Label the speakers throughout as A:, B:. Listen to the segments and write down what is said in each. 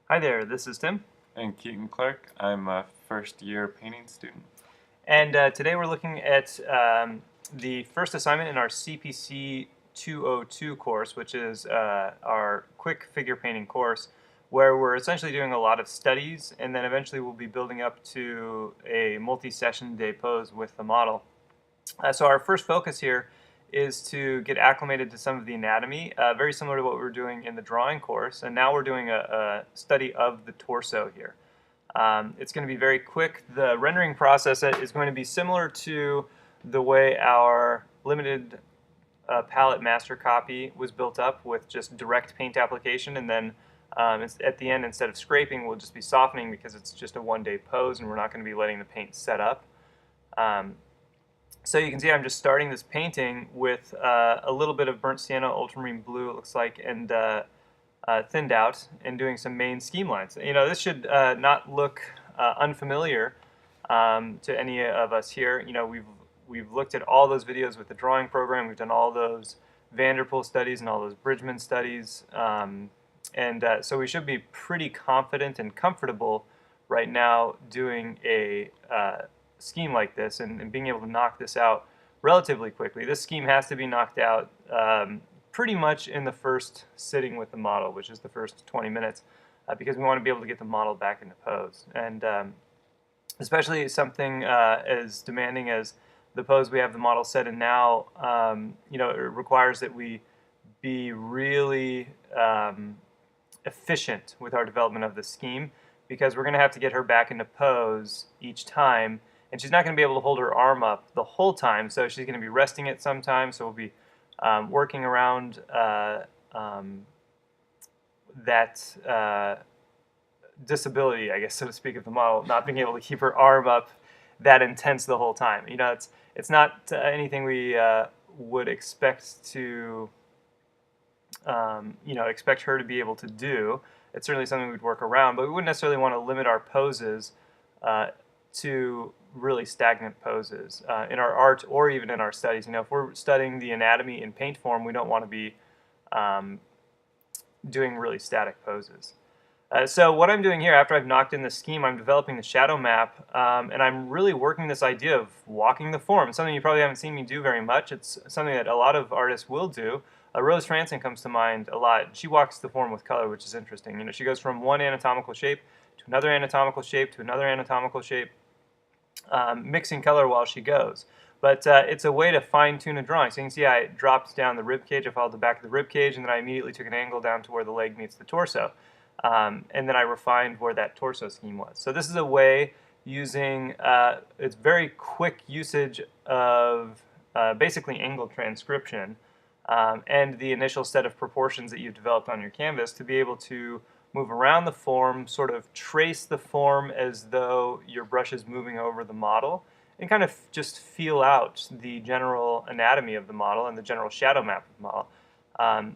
A: Hi there, this is Tim,
B: And Keaton Clark. I'm a first year painting student.
A: and today we're looking at the first assignment in our CPC202 course, which is our quick figure painting course, where we're essentially doing a lot of studies, and then eventually we'll be building up to a multi-session day pose with the model. So our first focus here is to get acclimated to some of the anatomy, very similar to what we were doing in the drawing course, and now we're doing a study of the torso here. It's going to be very quick. The rendering process is going to be similar to the way our limited palette master copy was built up with just direct paint application, and then at the end, instead of scraping, we'll just be softening because it's just a one-day pose and we're not going to be letting the paint set up. Um, so you can see I'm just starting this painting with a little bit of burnt sienna, ultramarine blue, it looks like, and thinned out, and doing some main scheme lines. You know, this should not look unfamiliar to any of us here. You know, we've looked at all those videos with the drawing program. We've done all those Vanderpool studies and all those Bridgman studies, so we should be pretty confident and comfortable right now doing a scheme like this and being able to knock this out relatively quickly. This scheme has to be knocked out pretty much in the first sitting with the model, which is the first 20 minutes, because we want to be able to get the model back into pose. And especially something as demanding as the pose we have the model set in now, you know, it requires that we be really efficient with our development of the scheme, because we're going to have to get her back into pose each time, and she's not going to be able to hold her arm up the whole time, so she's going to be resting it sometimes. So we'll be working around that disability, I guess, so to speak, of the model, not being able to keep her arm up that intense the whole time. You know, it's not anything we would expect to, you know, expect her to be able to do. It's certainly something we'd work around, but we wouldn't necessarily want to limit our poses to really stagnant poses in our art or even in our studies. You know, if we're studying the anatomy in paint form, we don't want to be doing really static poses. So what I'm doing here, after I've knocked in the scheme, I'm developing the shadow map, and I'm really working this idea of walking the form. It's something you probably haven't seen me do very much. It's something that a lot of artists will do. Rose Franson comes to mind a lot. She walks the form with color, which is interesting. You know, she goes from one anatomical shape to another anatomical shape to another anatomical shape, mixing color while she goes. But it's a way to fine-tune a drawing. So you can see I dropped down the rib cage, I followed the back of the rib cage, and then I immediately took an angle down to where the leg meets the torso. And then I refined where that torso scheme was. So this is a way using, it's very quick usage of basically angle transcription and the initial set of proportions that you've developed on your canvas to be able to move around the form, sort of trace the form as though your brush is moving over the model, and kind of just feel out the general anatomy of the model and the general shadow map of the model.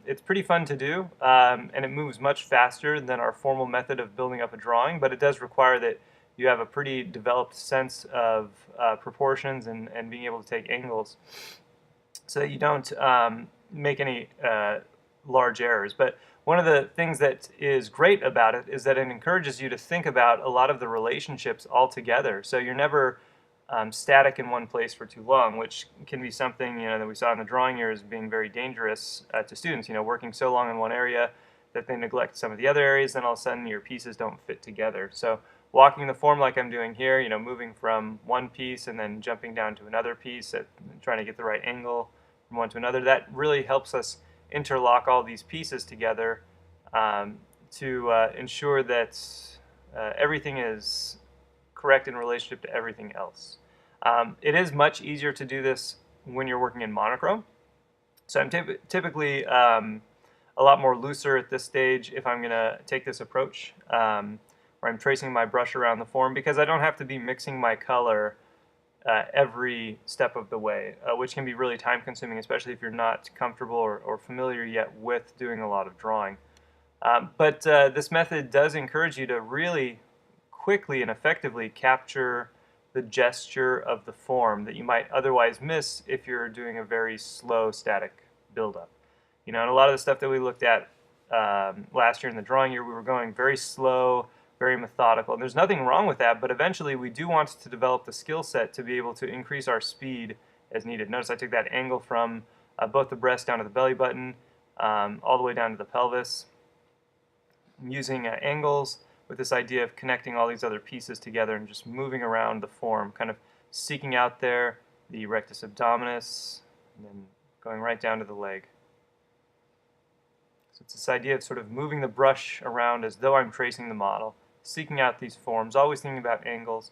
A: It's pretty fun to do, and it moves much faster than our formal method of building up a drawing, but it does require that you have a pretty developed sense of proportions and being able to take angles so that you don't make any large errors. But one of the things that is great about it is that it encourages you to think about a lot of the relationships all together. So you're never static in one place for too long, which can be something, you know, that we saw in the drawing here as being very dangerous to students. You know, working so long in one area that they neglect some of the other areas, then all of a sudden your pieces don't fit together. So walking the form like I'm doing here, you know, moving from one piece and then jumping down to another piece, trying to get the right angle from one to another, that really helps us interlock all these pieces together to ensure that everything is correct in relationship to everything else. It is much easier to do this when you're working in monochrome. So I'm typically a lot more looser at this stage if I'm going to take this approach, where I'm tracing my brush around the form, because I don't have to be mixing my color every step of the way, which can be really time consuming, especially if you're not comfortable or familiar yet with doing a lot of drawing. But this method does encourage you to really quickly and effectively capture the gesture of the form that you might otherwise miss if you're doing a very slow static buildup. You know, and a lot of the stuff that we looked at last year in the drawing year, we were going very slow, very methodical. And there's nothing wrong with that, but eventually we do want to develop the skill set to be able to increase our speed as needed. Notice I took that angle from both the breast down to the belly button, all the way down to the pelvis. I'm using angles with this idea of connecting all these other pieces together and just moving around the form, kind of seeking out there the rectus abdominis, and then going right down to the leg. So it's this idea of sort of moving the brush around as though I'm tracing the model, seeking out these forms, always thinking about angles,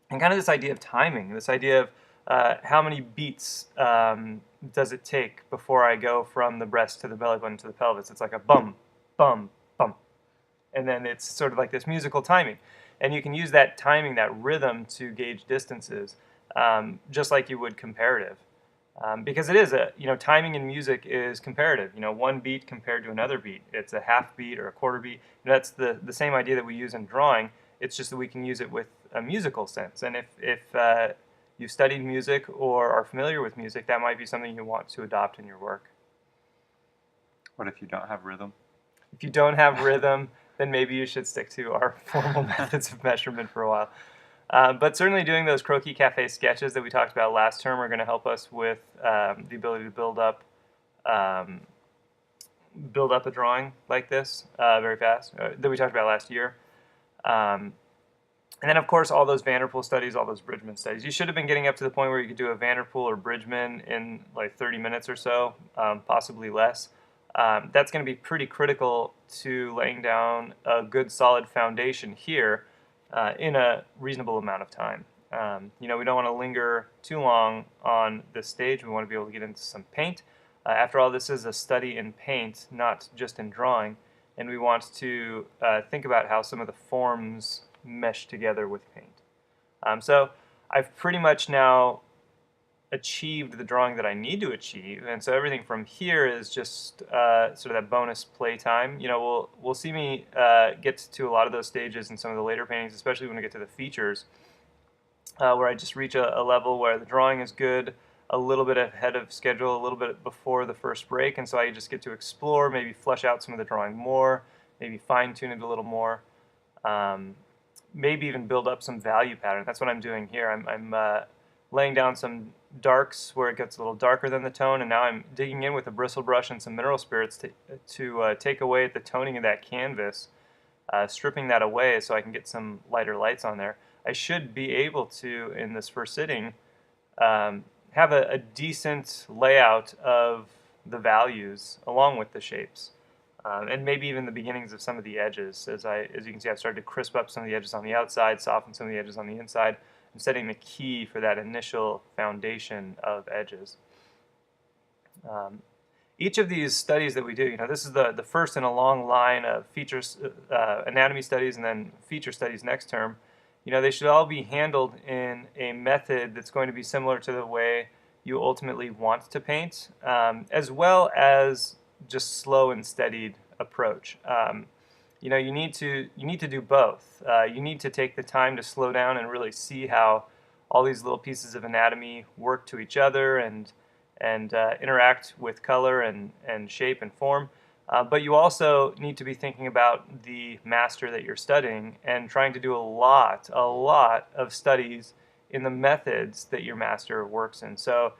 A: and kind of this idea of timing, this idea of how many beats does it take before I go from the breast to the belly button to the pelvis. It's like a bum, bum, bum. And then it's sort of like this musical timing. And you can use that timing, that rhythm, to gauge distances, just like you would comparative. Because it is timing in music is comparative. One beat compared to another beat. It's a half beat or a quarter beat. That's the same idea that we use in drawing. It's just that we can use it with a musical sense. And if you've studied music or are familiar with music, that might be something you want to adopt in your work.
B: What if you don't have rhythm?
A: If you don't have rhythm, then maybe you should stick to our formal methods of measurement for a while. But certainly doing those Croquis Cafe sketches that we talked about last term are going to help us with the ability to build up a drawing like this very fast, that we talked about last year. And then, of course, all those Vanderpool studies, all those Bridgman studies. You should have been getting up to the point where you could do a Vanderpool or Bridgman in like 30 minutes or so, possibly less. That's going to be pretty critical to laying down a good, solid foundation here in a reasonable amount of time. We don't want to linger too long on this stage. We want to be able to get into some paint. After all, this is a study in paint, not just in drawing. And we want to think about how some of the forms mesh together with paint. So I've pretty much now achieved the drawing that I need to achieve, and so everything from here is just sort of that bonus play time. We'll see me get to a lot of those stages in some of the later paintings, especially when we get to the features, where I just reach a level where the drawing is good, a little bit ahead of schedule, a little bit before the first break, and so I just get to explore, maybe flesh out some of the drawing more, maybe fine-tune it a little more, maybe even build up some value pattern. That's what I'm doing here. I'm laying down some darks where it gets a little darker than the tone, and now I'm digging in with a bristle brush and some mineral spirits to take away the toning of that canvas, stripping that away so I can get some lighter lights on there. I should be able to, in this first sitting, have a decent layout of the values along with the shapes. And maybe even the beginnings of some of the edges. As you can see, I've started to crisp up some of the edges on the outside, soften some of the edges on the inside. I'm setting the key for that initial foundation of edges. Each of these studies that we do, this is the first in a long line of features, anatomy studies and then feature studies next term. They should all be handled in a method that's going to be similar to the way you ultimately want to paint, as well as just slow and steadied approach. You need to do both. You need to take the time to slow down and really see how all these little pieces of anatomy work to each other and interact with color and shape and form. But you also need to be thinking about the master that you're studying and trying to do a lot of studies in the methods that your master works in. So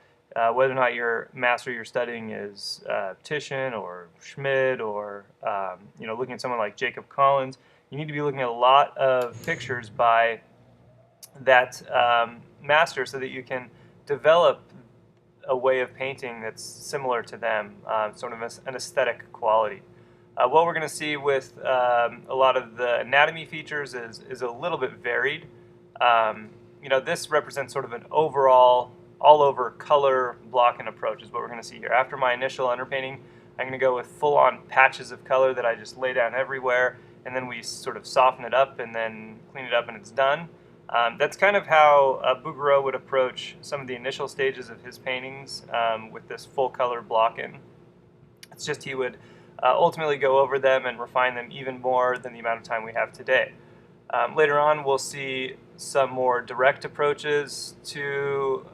A: whether or not your master you're studying is Titian or Schmid or looking at someone like Jacob Collins, you need to be looking at a lot of pictures by that master so that you can develop a way of painting that's similar to them, sort of an aesthetic quality. What we're going to see with a lot of the anatomy features is a little bit varied. This represents sort of an overall all-over color block and approach is what we're going to see here. After my initial underpainting, I'm going to go with full-on patches of color that I just lay down everywhere, and then we sort of soften it up and then clean it up and it's done. That's kind of how Bouguereau would approach some of the initial stages of his paintings with this full color block-in. It's just he would ultimately go over them and refine them even more than the amount of time we have today. Later on, we'll see some more direct approaches to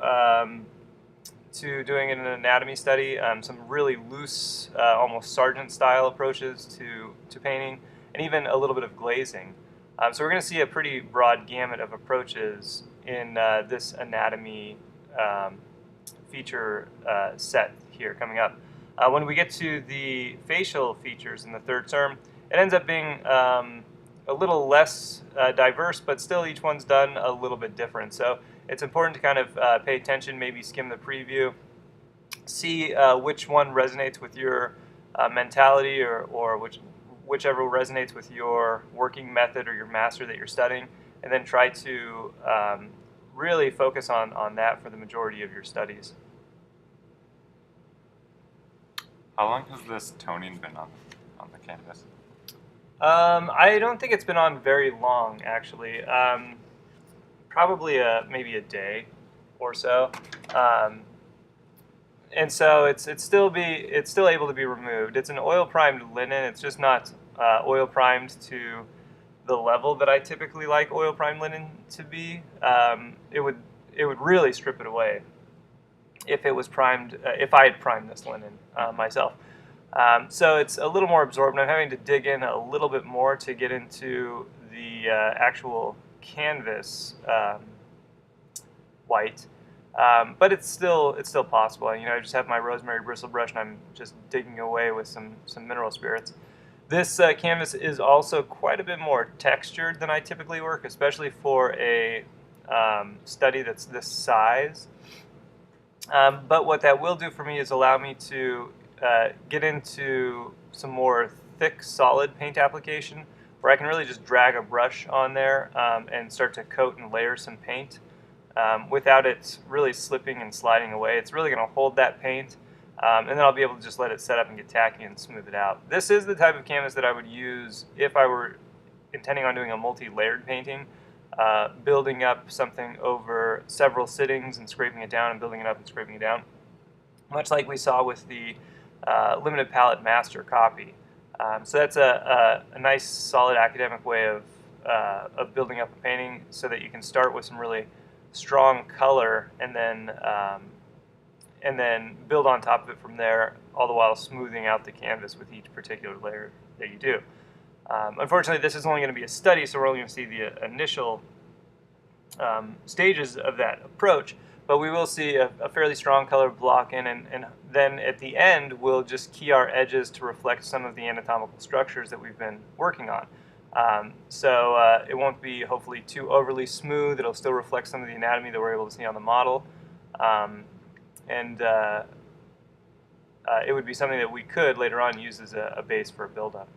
A: to doing an anatomy study, some really loose, almost sergeant-style approaches to painting, and even a little bit of glazing. So we're going to see a pretty broad gamut of approaches in this anatomy feature set here coming up. When we get to the facial features in the third term, it ends up being a little less diverse, but still each one's done a little bit different. So it's important to kind of pay attention, maybe skim the preview, see which one resonates with your mentality or whichever resonates with your working method or your master that you're studying, and then try to really focus on that for the majority of your studies.
B: How long has this toning been on the canvas?
A: I don't think it's been on very long, actually. Probably maybe a day or so, and so it's still able to be removed. It's an oil primed linen. It's just not oil primed to the level that I typically like oil primed linen to be. It would really strip it away if it was primed. If I had primed this linen myself. So it's a little more absorbent. I'm having to dig in a little bit more to get into the actual canvas white, but it's still possible. I just have my rosemary bristle brush and I'm just digging away with some mineral spirits. This canvas is also quite a bit more textured than I typically work, especially for a study that's this size. But what that will do for me is allow me to get into some more thick, solid paint application where I can really just drag a brush on there and start to coat and layer some paint without it really slipping and sliding away. It's really going to hold that paint, and then I'll be able to just let it set up and get tacky and smooth it out. This is the type of canvas that I would use if I were intending on doing a multi-layered painting, building up something over several sittings and scraping it down and building it up and scraping it down, much like we saw with the limited palette master copy. So that's a nice solid academic way of building up a painting so that you can start with some really strong color and then build on top of it from there, all the while smoothing out the canvas with each particular layer that you do. Unfortunately, this is only going to be a study, so we're only going to see the initial stages of that approach, but we will see a fairly strong color block in, and then at the end we'll just key our edges to reflect some of the anatomical structures that we've been working on. So it won't be hopefully too overly smooth. It'll still reflect some of the anatomy that we're able to see on the model, and it would be something that we could later on use as a base for a build-up.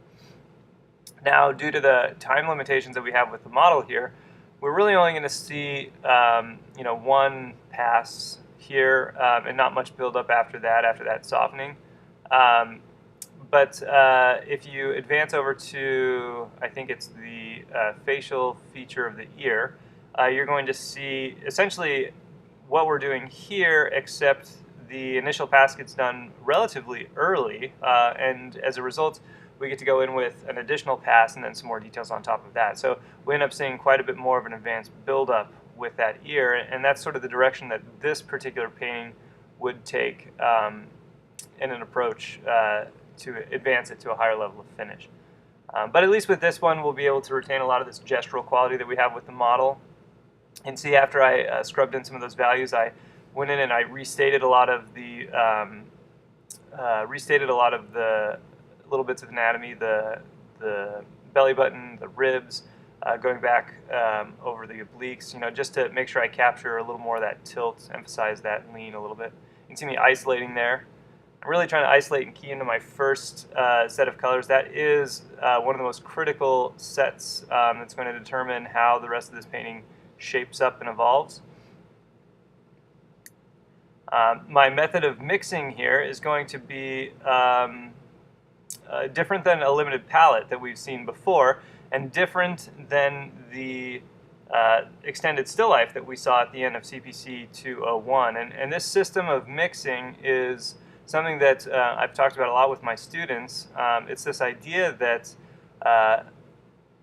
A: Now, due to the time limitations that we have with the model here, we're really only going to see one pass here and not much build-up after that softening. But if you advance over to, I think it's the facial feature of the ear, you're going to see essentially what we're doing here, except the initial pass gets done relatively early, and as a result, we get to go in with an additional pass and then some more details on top of that. So we end up seeing quite a bit more of an advanced buildup with that ear, and that's sort of the direction that this particular painting would take in an approach to advance it to a higher level of finish. But at least with this one, we'll be able to retain a lot of this gestural quality that we have with the model. And see, after I scrubbed in some of those values, I went in and I restated a lot of the little bits of anatomy, the belly button, the ribs, going back over the obliques, just to make sure I capture a little more of that tilt, emphasize that lean a little bit. You can see me isolating there. I'm really trying to isolate and key into my first set of colors. That is one of the most critical sets that's going to determine how the rest of this painting shapes up and evolves. My method of mixing here is going to be different than a limited palette that we've seen before, and different than the extended still life that we saw at the end of CPC201. And this system of mixing is something that I've talked about a lot with my students. It's this idea that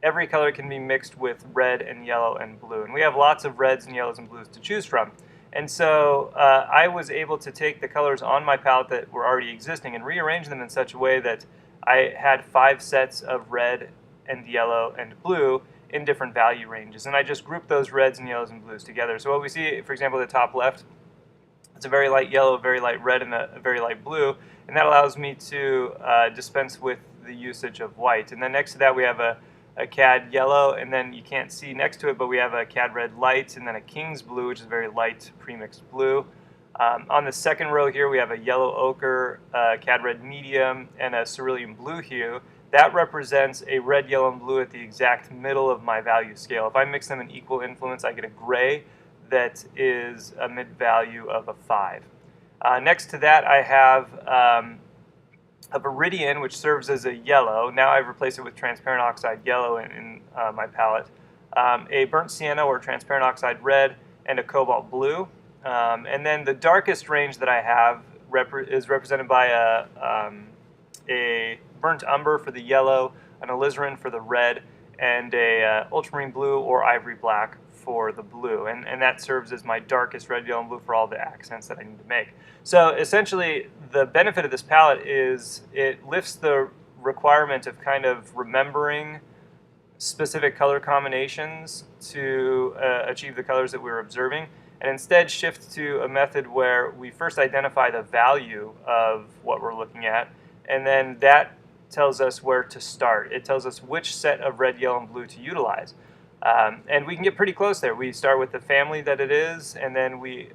A: every color can be mixed with red and yellow and blue. And we have lots of reds and yellows and blues to choose from. And so I was able to take the colors on my palette that were already existing and rearrange them in such a way that I had 5 sets of red and yellow and blue in different value ranges. And I just grouped those reds and yellows and blues together. So what we see, for example, at the top left, it's a very light yellow, a very light red, and a very light blue. And that allows me to dispense with the usage of white. And then next to that we have a CAD yellow, and then you can't see next to it, but we have a CAD red light, and then a King's blue, which is a very light premixed blue. On the second row here, we have a yellow ochre, CAD red medium, and a cerulean blue hue. That represents a red, yellow, and blue at the exact middle of my value scale. If I mix them in equal influence, I get a gray that is a mid-value of a 5. Next to that, I have a viridian, which serves as a yellow. Now I've replaced it with transparent oxide yellow in my palette. A burnt sienna or transparent oxide red, and a cobalt blue. And then the darkest range that I have is represented by a burnt umber for the yellow, an alizarin for the red, and a ultramarine blue or ivory black for the blue. And that serves as my darkest red, yellow, and blue for all the accents that I need to make. So essentially, the benefit of this palette is it lifts the requirement of kind of remembering specific color combinations to achieve the colors that we're observing, and instead shift to a method where we first identify the value of what we're looking at, and then that tells us where to start. It tells us which set of red, yellow, and blue to utilize. And we can get pretty close there. We start with the family that it is, and then we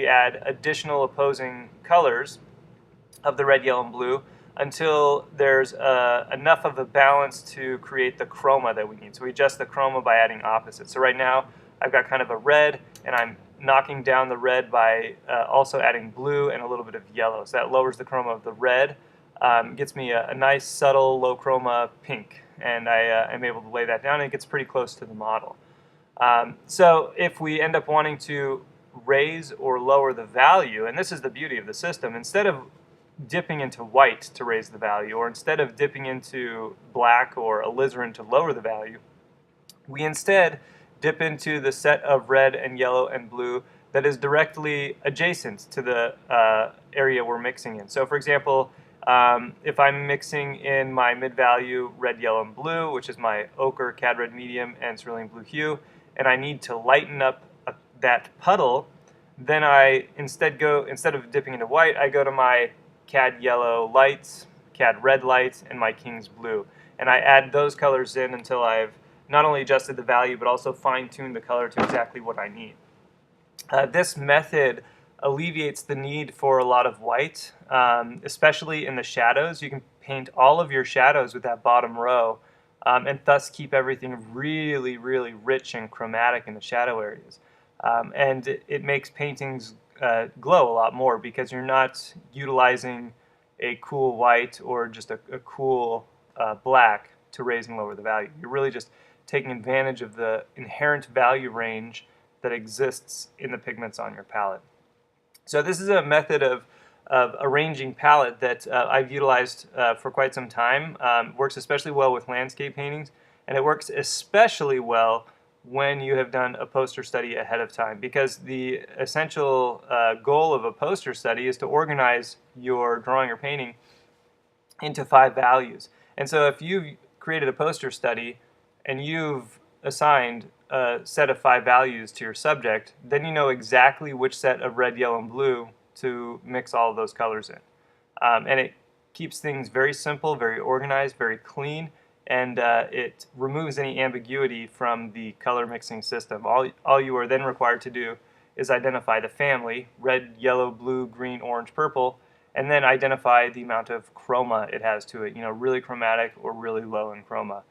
A: add additional opposing colors of the red, yellow, and blue until there's enough of a balance to create the chroma that we need. So we adjust the chroma by adding opposites. So right now I've got kind of a red, and I'm knocking down the red by also adding blue and a little bit of yellow. So that lowers the chroma of the red, gets me a nice subtle low chroma pink, and I am able to lay that down, and it gets pretty close to the model. So if we end up wanting to raise or lower the value, and this is the beauty of the system, instead of dipping into white to raise the value, or instead of dipping into black or alizarin to lower the value, we instead dip into the set of red and yellow and blue that is directly adjacent to the area we're mixing in. So for example, if I'm mixing in my mid-value red, yellow, and blue, which is my ochre, CAD red medium, and cerulean blue hue, and I need to lighten up that puddle, then I instead of dipping into white, I go to my CAD yellow lights, CAD red lights, and my King's blue. And I add those colors in until I've not only adjusted the value, but also fine-tuned the color to exactly what I need. This method alleviates the need for a lot of white, especially in the shadows. You can paint all of your shadows with that bottom row, and thus keep everything really, really rich and chromatic in the shadow areas. And it makes paintings glow a lot more because you're not utilizing a cool white or just a cool black to raise and lower the value. You're really just taking advantage of the inherent value range that exists in the pigments on your palette. So this is a method of arranging palette that I've utilized for quite some time. Works especially well with landscape paintings, and it works especially well when you have done a poster study ahead of time, because the essential goal of a poster study is to organize your drawing or painting into 5 values. And so if you've created a poster study and you've assigned a set of 5 values to your subject, then you know exactly which set of red, yellow, and blue to mix all of those colors in. And it keeps things very simple, very organized, very clean, and it removes any ambiguity from the color mixing system. All you are then required to do is identify the family, red, yellow, blue, green, orange, purple, and then identify the amount of chroma it has to it, you know, really chromatic or really low in chroma.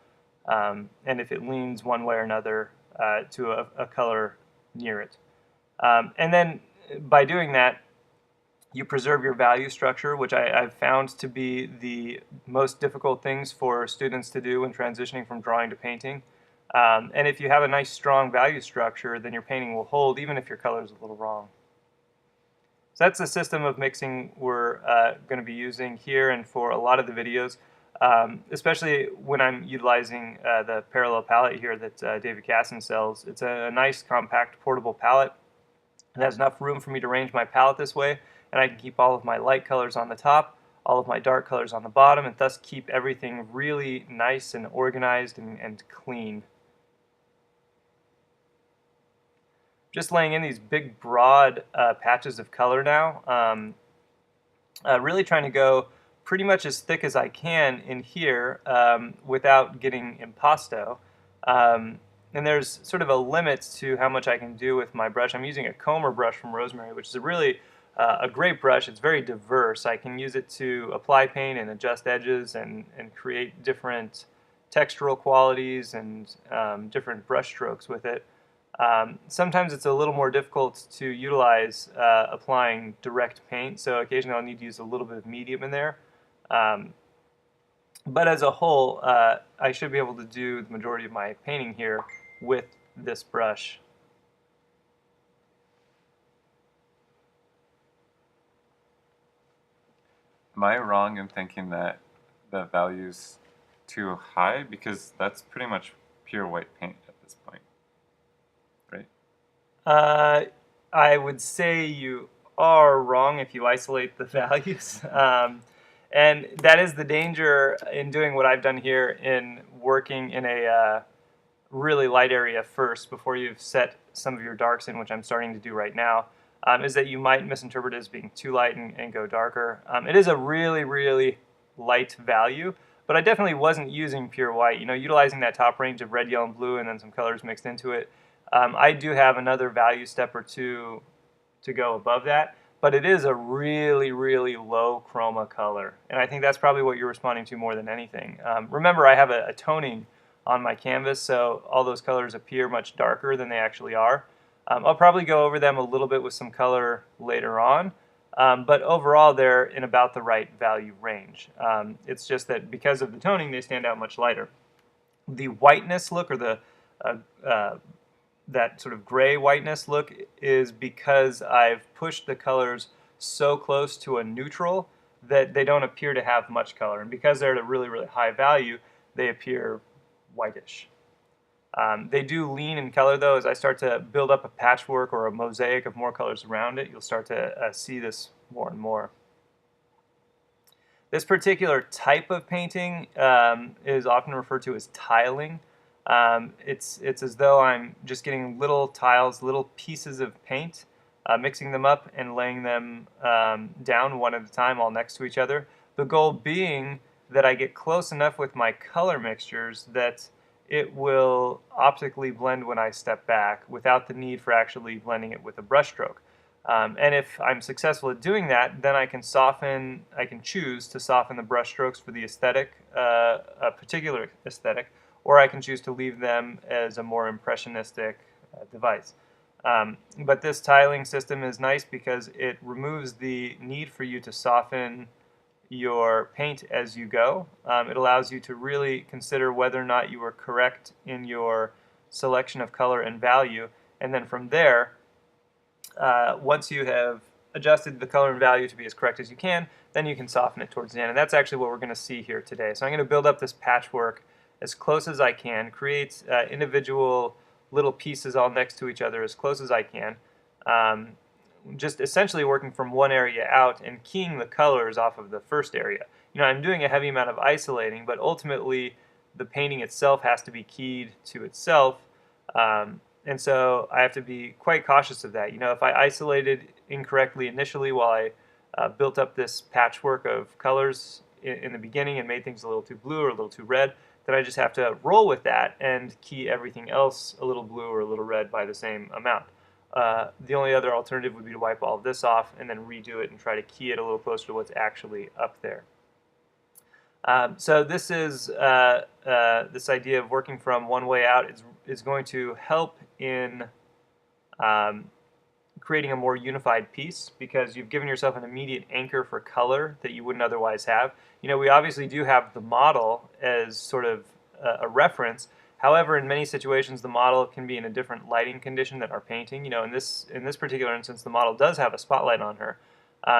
A: And if it leans one way or another to a color near it. And then by doing that, you preserve your value structure, which I've found to be the most difficult things for students to do when transitioning from drawing to painting. And if you have a nice strong value structure, then your painting will hold even if your color is a little wrong. So that's the system of mixing we're going to be using here and for a lot of the videos, especially when I'm utilizing the parallel palette here that David Casson sells. It's a nice, compact, portable palette. It has enough room for me to arrange my palette this way, and I can keep all of my light colors on the top, all of my dark colors on the bottom, and thus keep everything really nice and organized and clean. Just laying in these big broad patches of color now, really trying to go pretty much as thick as I can in here without getting impasto. And there's sort of a limit to how much I can do with my brush. I'm using a comber brush from Rosemary, which is a great brush. It's very diverse. I can use it to apply paint and adjust edges and create different textural qualities and different brush strokes with it. Sometimes it's a little more difficult to utilize applying direct paint, so occasionally I'll need to use a little bit of medium in there. But as a whole, I should be able to do the majority of my painting here with this brush.
B: Am I wrong in thinking that the value's too high? Because that's pretty much pure white paint at this point, right?
A: I would say you are wrong if you isolate the values. And that is the danger in doing what I've done here in working in a really light area first before you've set some of your darks in, which I'm starting to do right now, is that you might misinterpret it as being too light and go darker. It is a really, really light value, but I definitely wasn't using pure white. You know, utilizing that top range of red, yellow, and blue and then some colors mixed into it. I do have another value step or two to go above that, but it is a really, really low chroma color, and I think that's probably what you're responding to more than anything. Remember, I have a toning on my canvas, so all those colors appear much darker than they actually are. I'll probably go over them a little bit with some color later on, but overall they're in about the right value range. It's just that because of the toning, they stand out much lighter. The whiteness look, or the that sort of gray whiteness look, is because I've pushed the colors so close to a neutral that they don't appear to have much color, and because they're at a really, really high value, they appear whitish. They do lean in color though. As I start to build up a patchwork or a mosaic of more colors around it, you'll start to see this more and more. This particular type of painting is often referred to as tiling. It's as though I'm just getting little tiles, little pieces of paint, mixing them up and laying them down one at a time, all next to each other. The goal being that I get close enough with my color mixtures that it will optically blend when I step back without the need for actually blending it with a brush stroke. And if I'm successful at doing that, then I can choose to soften the brush strokes for the aesthetic, a particular aesthetic, or I can choose to leave them as a more impressionistic device. But this tiling system is nice because it removes the need for you to soften your paint as you go. It allows you to really consider whether or not you were correct in your selection of color and value, and then from there, once you have adjusted the color and value to be as correct as you can, then you can soften it towards the end, and that's actually what we're going to see here today. So I'm going to build up this patchwork as close as I can, create individual little pieces all next to each other as close as I can, just essentially working from one area out and keying the colors off of the first area. You know, I'm doing a heavy amount of isolating, but ultimately the painting itself has to be keyed to itself, and so I have to be quite cautious of that. You know, if I isolated incorrectly initially while I built up this patchwork of colors in the beginning and made things a little too blue or a little too red, then I just have to roll with that and key everything else a little blue or a little red by the same amount. The only other alternative would be to wipe all of this off and then redo it and try to key it a little closer to what's actually up there. So this is this idea of working from one way out is going to help in creating a more unified piece, because you've given yourself an immediate anchor for color that you wouldn't otherwise have. You know, we obviously do have the model as sort of a reference. However, in many situations, the model can be in a different lighting condition than our painting. You know, in this particular instance, the model does have a spotlight on her,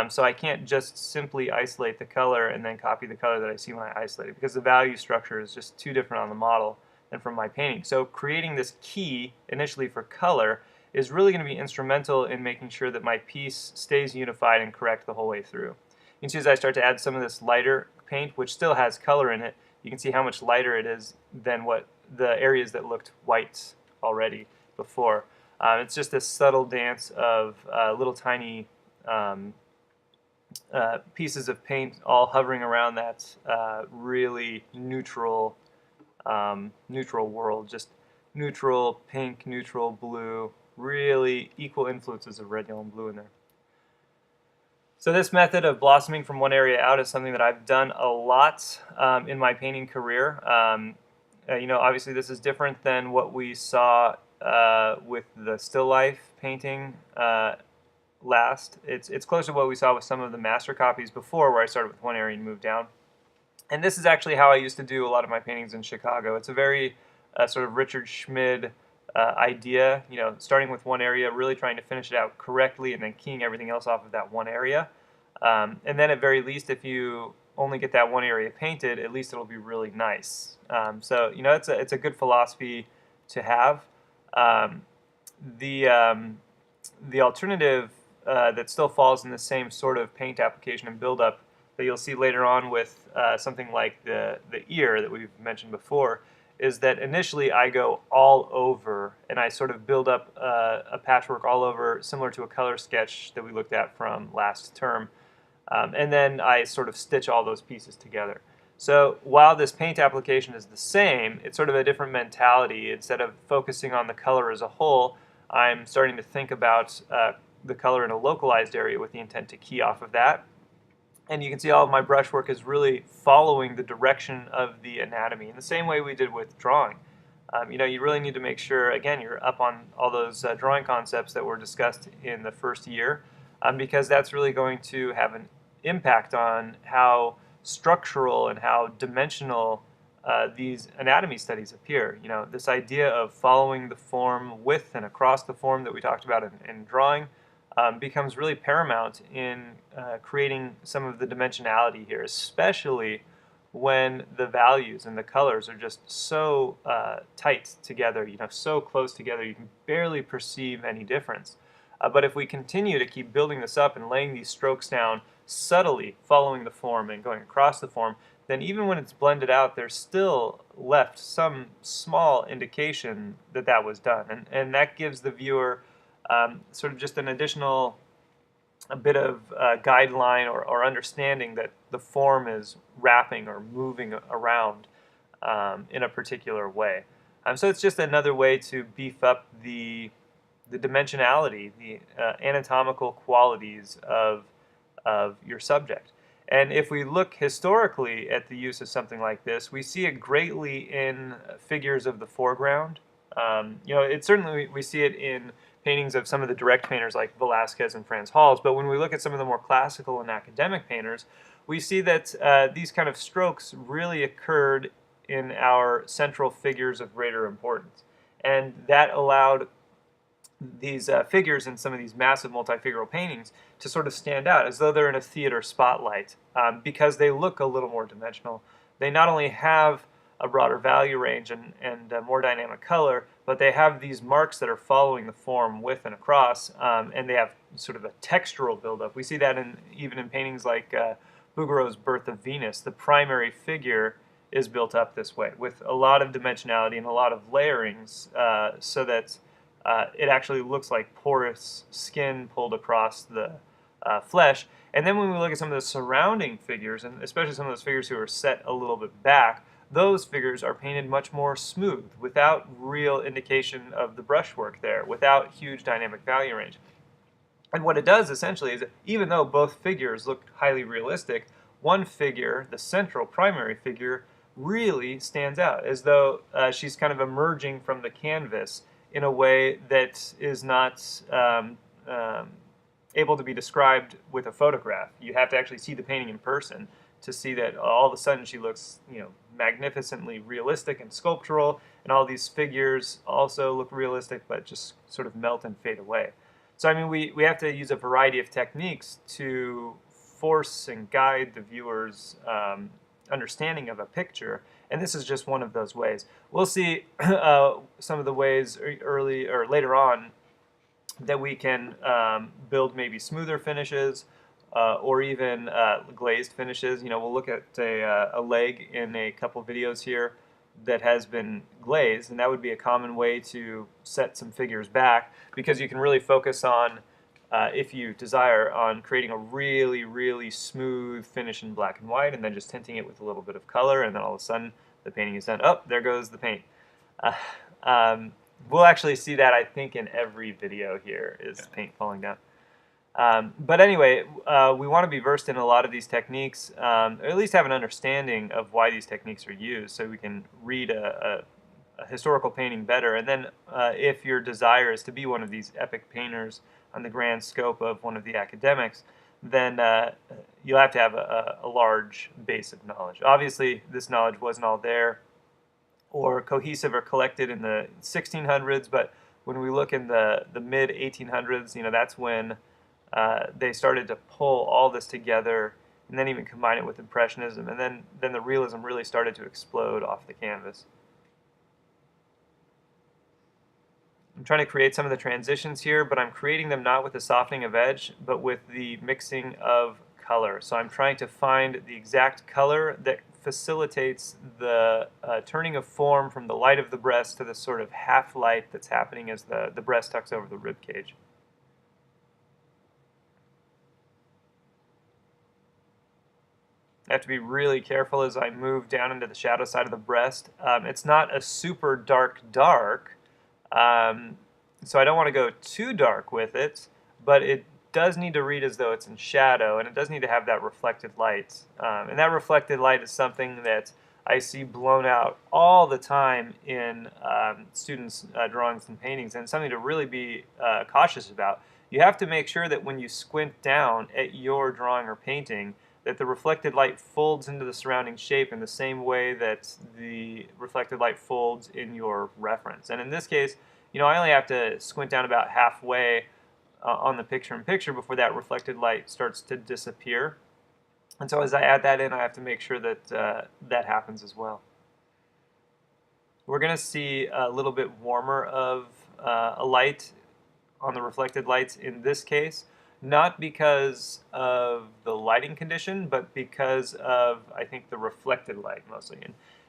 A: so I can't just simply isolate the color and then copy the color that I see when I isolate it, because the value structure is just too different on the model than from my painting. So creating this key initially for color is really going to be instrumental in making sure that my piece stays unified and correct the whole way through. You can see as I start to add some of this lighter paint, which still has color in it, you can see how much lighter it is than what the areas that looked white already before. It's just a subtle dance of little tiny pieces of paint all hovering around that really neutral neutral world, just neutral pink, neutral blue, really equal influences of red, yellow, and blue in there. So this method of blossoming from one area out is something that I've done a lot in my painting career. Obviously this is different than what we saw with the still life painting last. It's close to what we saw with some of the master copies before, where I started with one area and moved down. And this is actually how I used to do a lot of my paintings in Chicago. It's a very sort of Richard Schmid idea, starting with one area, really trying to finish it out correctly, and then keying everything else off of that one area. And then at very least, if you only get that one area painted, at least it'll be really nice. So it's a good philosophy to have. The alternative that still falls in the same sort of paint application and buildup that you'll see later on with something like the ear that we've mentioned before is that initially I go all over and I sort of build up a patchwork all over, similar to a color sketch that we looked at from last term. And then I sort of stitch all those pieces together. So while this paint application is the same, it's sort of a different mentality. Instead of focusing on the color as a whole, I'm starting to think about the color in a localized area with the intent to key off of that. And you can see all of my brushwork is really following the direction of the anatomy in the same way we did with drawing. You really need to make sure, again, you're up on all those drawing concepts that were discussed in the first year, because that's really going to have an impact on how structural and how dimensional these anatomy studies appear. This idea of following the form with and across the form that we talked about in drawing becomes really paramount in creating some of the dimensionality here, especially when the values and the colors are just so tight together, so close together, you can barely perceive any difference. But if we continue to keep building this up and laying these strokes down subtly, following the form and going across the form, then even when it's blended out, there's still left some small indication that that was done. And that gives the viewer sort of just an additional bit of guideline or understanding that the form is wrapping or moving around in a particular way. So it's just another way to beef up the dimensionality, the anatomical qualities of your subject. And if we look historically at the use of something like this, we see it greatly in figures of the foreground. It certainly we see it in paintings of some of the direct painters like Velázquez and Frans Hals, but when we look at some of the more classical and academic painters, we see that these kind of strokes really occurred in our central figures of greater importance. And that allowed these figures in some of these massive multifigural paintings to sort of stand out as though they're in a theater spotlight because they look a little more dimensional. They not only have a broader value range and more dynamic color, but they have these marks that are following the form with and across, and they have sort of a textural buildup. We see that even in paintings like Bouguereau's Birth of Venus. The primary figure is built up this way, with a lot of dimensionality and a lot of layerings, so that it actually looks like porous skin pulled across the flesh. And then when we look at some of the surrounding figures, and especially some of those figures who are set a little bit back, those figures are painted much more smooth, without real indication of the brushwork there, without huge dynamic value range. And what it does essentially is that even though both figures look highly realistic, one figure, the central primary figure, really stands out, as though she's kind of emerging from the canvas in a way that is not able to be described with a photograph. You have to actually see the painting in person to see that all of a sudden she looks, magnificently realistic and sculptural, and all these figures also look realistic but just sort of melt and fade away. So we have to use a variety of techniques to force and guide the viewer's understanding of a picture, and this is just one of those ways. We'll see some of the ways early or later on that we can build maybe smoother finishes or even glazed finishes. You know, we'll look at a leg in a couple videos here that has been glazed, and that would be a common way to set some figures back, because you can really focus on, if you desire, on creating a really, really smooth finish in black and white, and then just tinting it with a little bit of color, and then all of a sudden the painting is done. Oh, there goes the paint. Uh, we'll actually see that, I think, in every video here, is paint falling down. But anyway, we want to be versed in a lot of these techniques, or at least have an understanding of why these techniques are used, so we can read a historical painting better. And then if your desire is to be one of these epic painters on the grand scope of one of the academics, then you'll have to have a large base of knowledge. Obviously, this knowledge wasn't all there or cohesive or collected in the 1600s, but when we look in the mid 1800s, you know, that's when they started to pull all this together and then even combine it with Impressionism, and then the realism really started to explode off the canvas. I'm trying to create some of the transitions here, but I'm creating them not with the softening of edge, but with the mixing of color. So I'm trying to find the exact color that facilitates the turning of form from the light of the breast to the sort of half light that's happening as the breast tucks over the rib cage. I have to be really careful as I move down into the shadow side of the breast. It's not a super dark, so I don't want to go too dark with it, but it does need to read as though it's in shadow, and it does need to have that reflected light. And that reflected light is something that I see blown out all the time in students' drawings and paintings, and something to really be cautious about. You have to make sure that when you squint down at your drawing or painting, that the reflected light folds into the surrounding shape in the same way that the reflected light folds in your reference. And in this case, you know, I only have to squint down about halfway on the picture-in-picture before that reflected light starts to disappear. And so as I add that in, I have to make sure that that happens as well. We're going to see a little bit warmer of a light on the reflected lights in this case, not because of the lighting condition, but because of, I think, the reflected light mostly.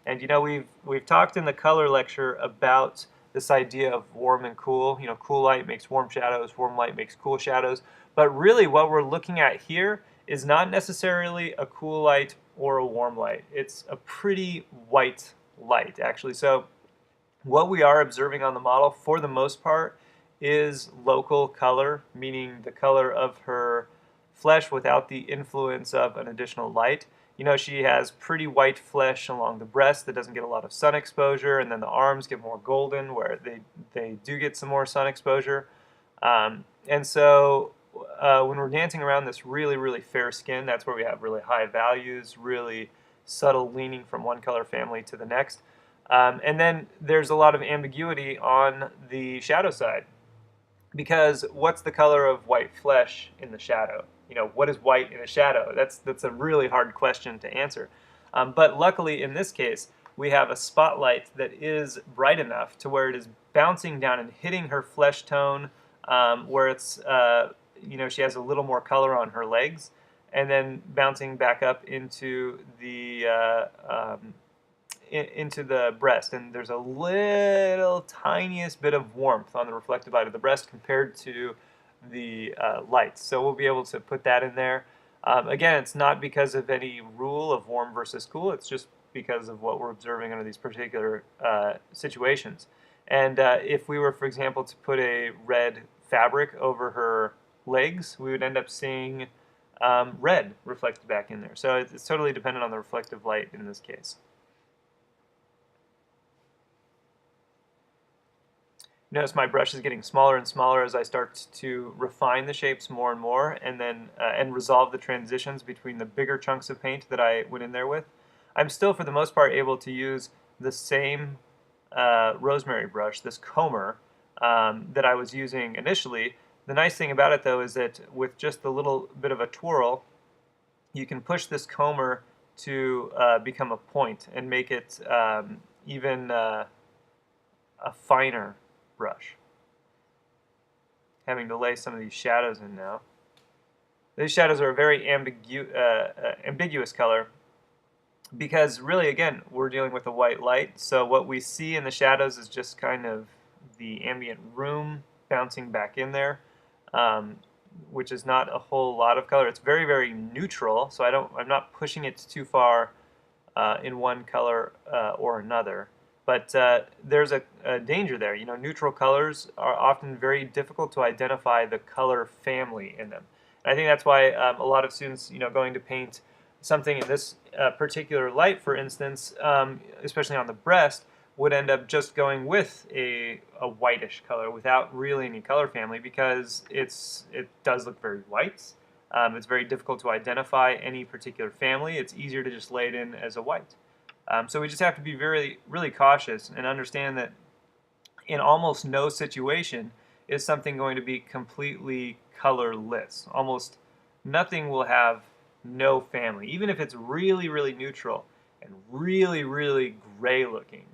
A: And you know, we've talked in the color lecture about this idea of warm and cool. You know, cool light makes warm shadows, warm light makes cool shadows. But really what we're looking at here is not necessarily a cool light or a warm light. It's a pretty white light, actually. So what we are observing on the model, for the most part, is local color, meaning the color of her flesh without the influence of an additional light. You know, she has pretty white flesh along the breast that doesn't get a lot of sun exposure, and then the arms get more golden where they do get some more sun exposure. And so when we're dancing around this really, really fair skin, that's where we have really high values, really subtle leaning from one color family to the next. And then there's a lot of ambiguity on the shadow side, because what's the color of white flesh in the shadow? You know, what is white in a shadow? That's a really hard question to answer. But luckily, in this case, we have a spotlight that is bright enough to where it is bouncing down and hitting her flesh tone, where it's, you know, she has a little more color on her legs, and then bouncing back up into the breast, and there's a little tiniest bit of warmth on the reflected light of the breast compared to the lights. So we'll be able to put that in there. Again, it's not because of any rule of warm versus cool, it's just because of what we're observing under these particular situations. And if we were, for example, to put a red fabric over her legs, we would end up seeing red reflected back in there. So it's totally dependent on the reflective light in this case. Notice my brush is getting smaller and smaller as I start to refine the shapes more and more, and then and resolve the transitions between the bigger chunks of paint that I went in there with. I'm still, for the most part, able to use the same rosemary brush, this comber, that I was using initially. The nice thing about it, though, is that with just a little bit of a twirl, you can push this comber to become a point and make it even a finer brush. having to lay some of these shadows in now. These shadows are a very ambiguous color because really, again, we're dealing with a white light. So what we see in the shadows is just kind of the ambient room bouncing back in there, which is not a whole lot of color. It's very, very neutral. So I'm not pushing it too far in one color or another. But there's a danger there. You know, neutral colors are often very difficult to identify the color family in them. And I think that's why a lot of students, you know, going to paint something in this particular light, for instance, especially on the breast, would end up just going with a whitish color without really any color family because it does look very white. It's very difficult to identify any particular family. It's easier to just lay it in as a white. So we just have to be really cautious and understand that in almost no situation is something going to be completely colorless. Almost nothing will have no family, even if it's really, really neutral and really, really gray looking.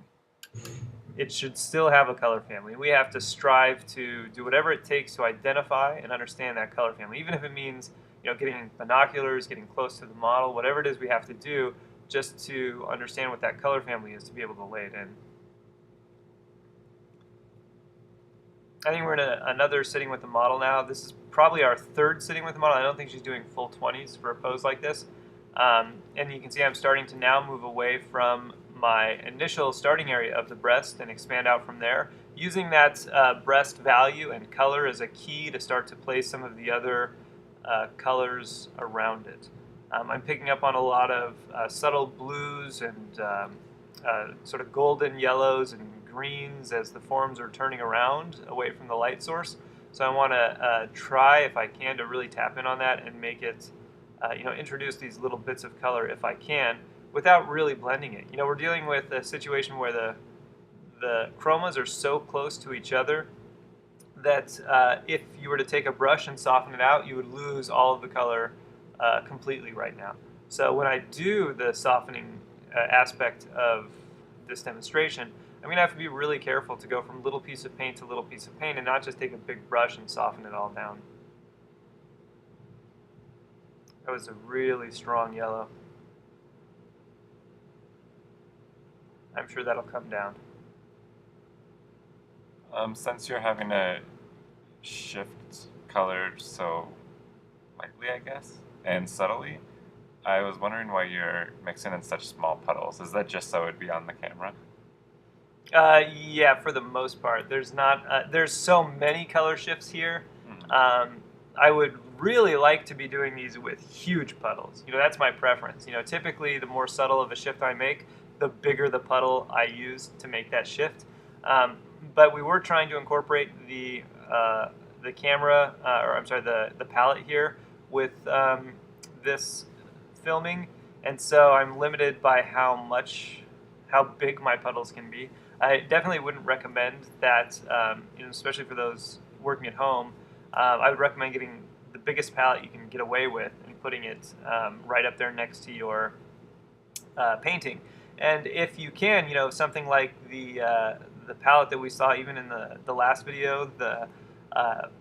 A: It should still have a color family. We have to strive to do whatever it takes to identify and understand that color family, even if it means, you know, getting binoculars, getting close to the model, whatever it is we have to do just to understand what that color family is to be able to lay it in. I think we're in another sitting with the model now. This is probably our third sitting with the model. I don't think she's doing full 20s for a pose like this. And you can see I'm starting to now move away from my initial starting area of the breast and expand out from there, using that breast value and color as a key to start to place some of the other colors around it. I'm picking up on a lot of subtle blues and sort of golden yellows and greens as the forms are turning around away from the light source. So I want to try, if I can, to really tap in on that and make it, you know, introduce these little bits of color if I can, without really blending it. You know, we're dealing with a situation where the chromas are so close to each other that if you were to take a brush and soften it out, you would lose all of the color completely right now. So when I do the softening aspect of this demonstration, I'm going to have to be really careful to go from little piece of paint to little piece of paint and not just take a big brush and soften it all down. That was a really strong yellow. I'm sure that'll come down.
B: Since you're having to shift color so lightly, I guess, and subtly, I was wondering why you're mixing in such small puddles. Is that just so it would be on the camera?
A: Yeah, for the most part. There's so many color shifts here. I would really like to be doing these with huge puddles. You know, that's my preference. You know, typically the more subtle of a shift I make, the bigger the puddle I use to make that shift. But we were trying to incorporate the camera, or I'm sorry, the palette here with this filming, and so I'm limited by how big my puddles can be. I definitely wouldn't recommend that, you know, especially for those working at home. I would recommend getting the biggest palette you can get away with and putting it right up there next to your painting. And if you can, you know, something like the palette that we saw even in the last video, the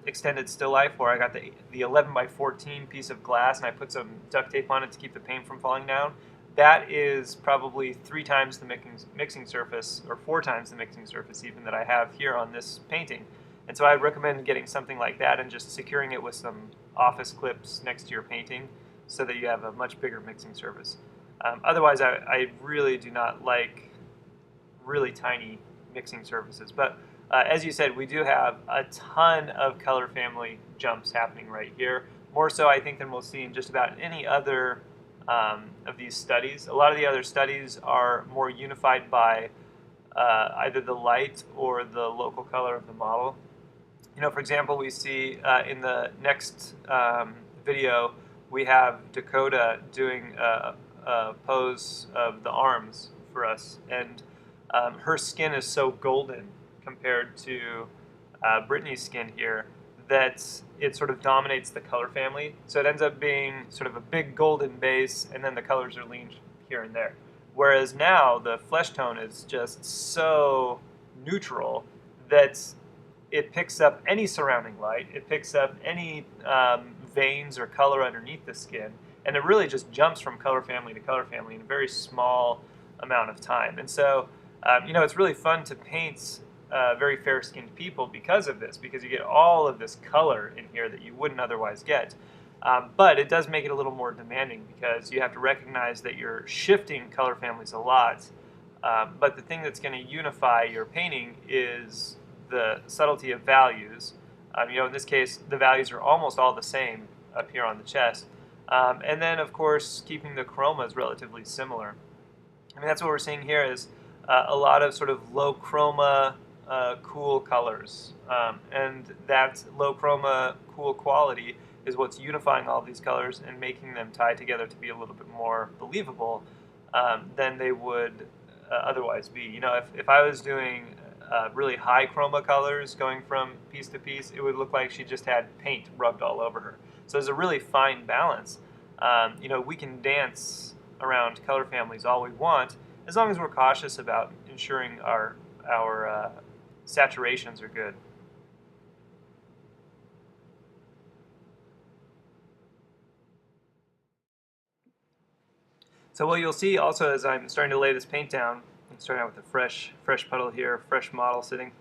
A: extended still life, where I got the 11 by 14 piece of glass and I put some duct tape on it to keep the paint from falling down. That is probably 3 times the mixing surface, or 4 times the mixing surface even, that I have here on this painting. And so I recommend getting something like that and just securing it with some office clips next to your painting so that you have a much bigger mixing surface. Otherwise, I really do not like really tiny mixing surfaces. But as you said, we do have a ton of color family jumps happening right here. More so, I think, than we'll see in just about any other of these studies. A lot of the other studies are more unified by either the light or the local color of the model. You know, for example, we see in the next video, we have Dakota doing a pose of the arms for us, and her skin is so golden compared to Brittany's skin here that it sort of dominates the color family. So it ends up being sort of a big golden base, and then the colors are leaned here and there. Whereas now the flesh tone is just so neutral that it picks up any surrounding light, it picks up any veins or color underneath the skin, and it really just jumps from color family to color family in a very small amount of time. And so, it's really fun to paint very fair-skinned people because of this, because you get all of this color in here that you wouldn't otherwise get. But it does make it a little more demanding because you have to recognize that you're shifting color families a lot. But the thing that's going to unify your painting is the subtlety of values. In this case, the values are almost all the same up here on the chest. And then, of course, keeping the chromas relatively similar. I mean, that's what we're seeing here is a lot of sort of low chroma, cool colors. And that low chroma, cool quality is what's unifying all these colors and making them tie together to be a little bit more believable than they would otherwise be. If I was doing really high chroma colors going from piece to piece, it would look like she just had paint rubbed all over her. So there's a really fine balance. We can dance around color families all we want, as long as we're cautious about ensuring our saturations are good. So what you'll see also as I'm starting to lay this paint down, I'm starting out with a fresh puddle here, fresh model sitting.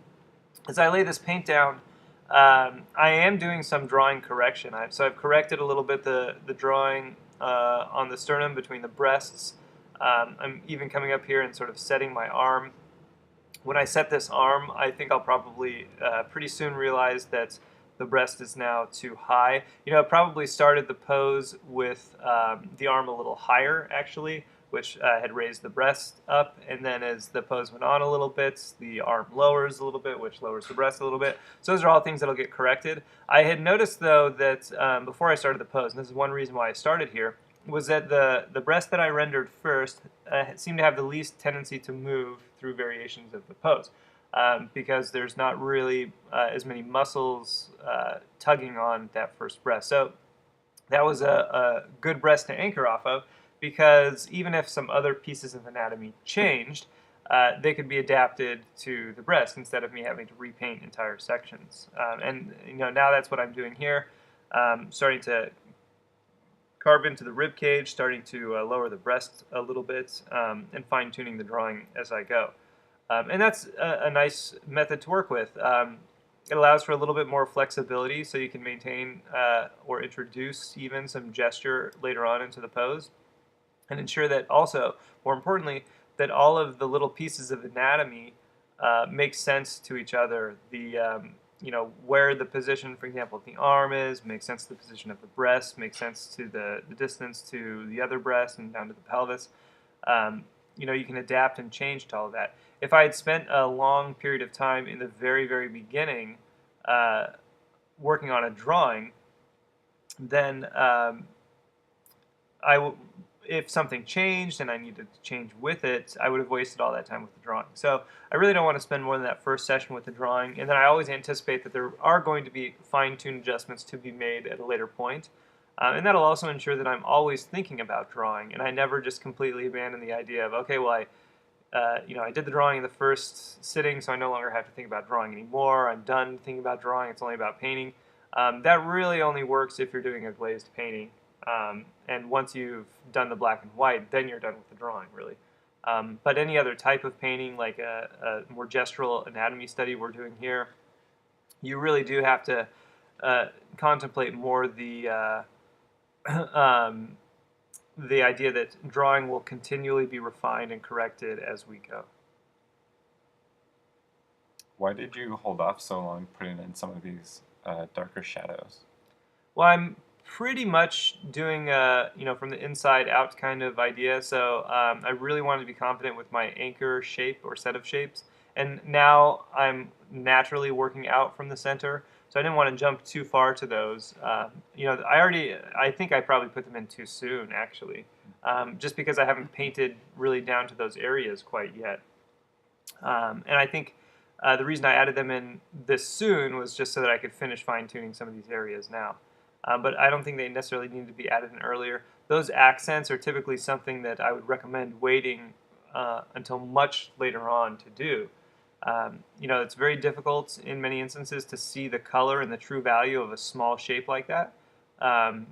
A: As I lay this paint down, I am doing some drawing correction. So I've corrected a little bit the drawing on the sternum between the breasts. I'm even coming up here and sort of setting my arm. When I set this arm, I think I'll probably pretty soon realize that the breast is now too high. I probably started the pose with the arm a little higher, actually, which had raised the breast up, and then as the pose went on a little bit, the arm lowers a little bit, which lowers the breast a little bit. So those are all things that'll get corrected. I had noticed, though, that before I started the pose, and this is one reason why I started here, was that the breast that I rendered first seemed to have the least tendency to move through variations of the pose. Because there's not really as many muscles tugging on that first breast. So that was a good breast to anchor off of, because even if some other pieces of anatomy changed, they could be adapted to the breast instead of me having to repaint entire sections. And now that's what I'm doing here, starting to carve into the rib cage, starting to lower the breast a little bit, and fine-tuning the drawing as I go. And that's a nice method to work with. It allows for a little bit more flexibility, so you can maintain or introduce even some gesture later on into the pose, and ensure that also, more importantly, that all of the little pieces of anatomy make sense to each other. Where the position, for example, of the arm is, makes sense to the position of the breast, makes sense to the distance to the other breast and down to the pelvis. You can adapt and change to all of that. If I had spent a long period of time in the very, very beginning working on a drawing, then if something changed and I needed to change with it, I would have wasted all that time with the drawing. So I really don't want to spend more than that first session with the drawing, and then I always anticipate that there are going to be fine-tuned adjustments to be made at a later point. And that'll also ensure that I'm always thinking about drawing, and I never just completely abandon the idea of, okay, well, I did the drawing in the first sitting, so I no longer have to think about drawing anymore. I'm done thinking about drawing. It's only about painting. That really only works if you're doing a glazed painting. And once you've done the black and white, then you're done with the drawing, really. But any other type of painting, like a more gestural anatomy study we're doing here, you really do have to contemplate more the idea that drawing will continually be refined and corrected as we go.
B: Why did you hold off so long putting in some of these darker shadows?
A: Well, I'm pretty much doing from the inside out kind of idea. So I really wanted to be confident with my anchor shape or set of shapes, and now I'm naturally working out from the center. So I didn't want to jump too far to those. I think I probably put them in too soon, actually, just because I haven't painted really down to those areas quite yet. And I think the reason I added them in this soon was just so that I could finish fine-tuning some of these areas now. But I don't think they necessarily need to be added in earlier. Those accents are typically something that I would recommend waiting until much later on to do. It's very difficult in many instances to see the color and the true value of a small shape like that. Um,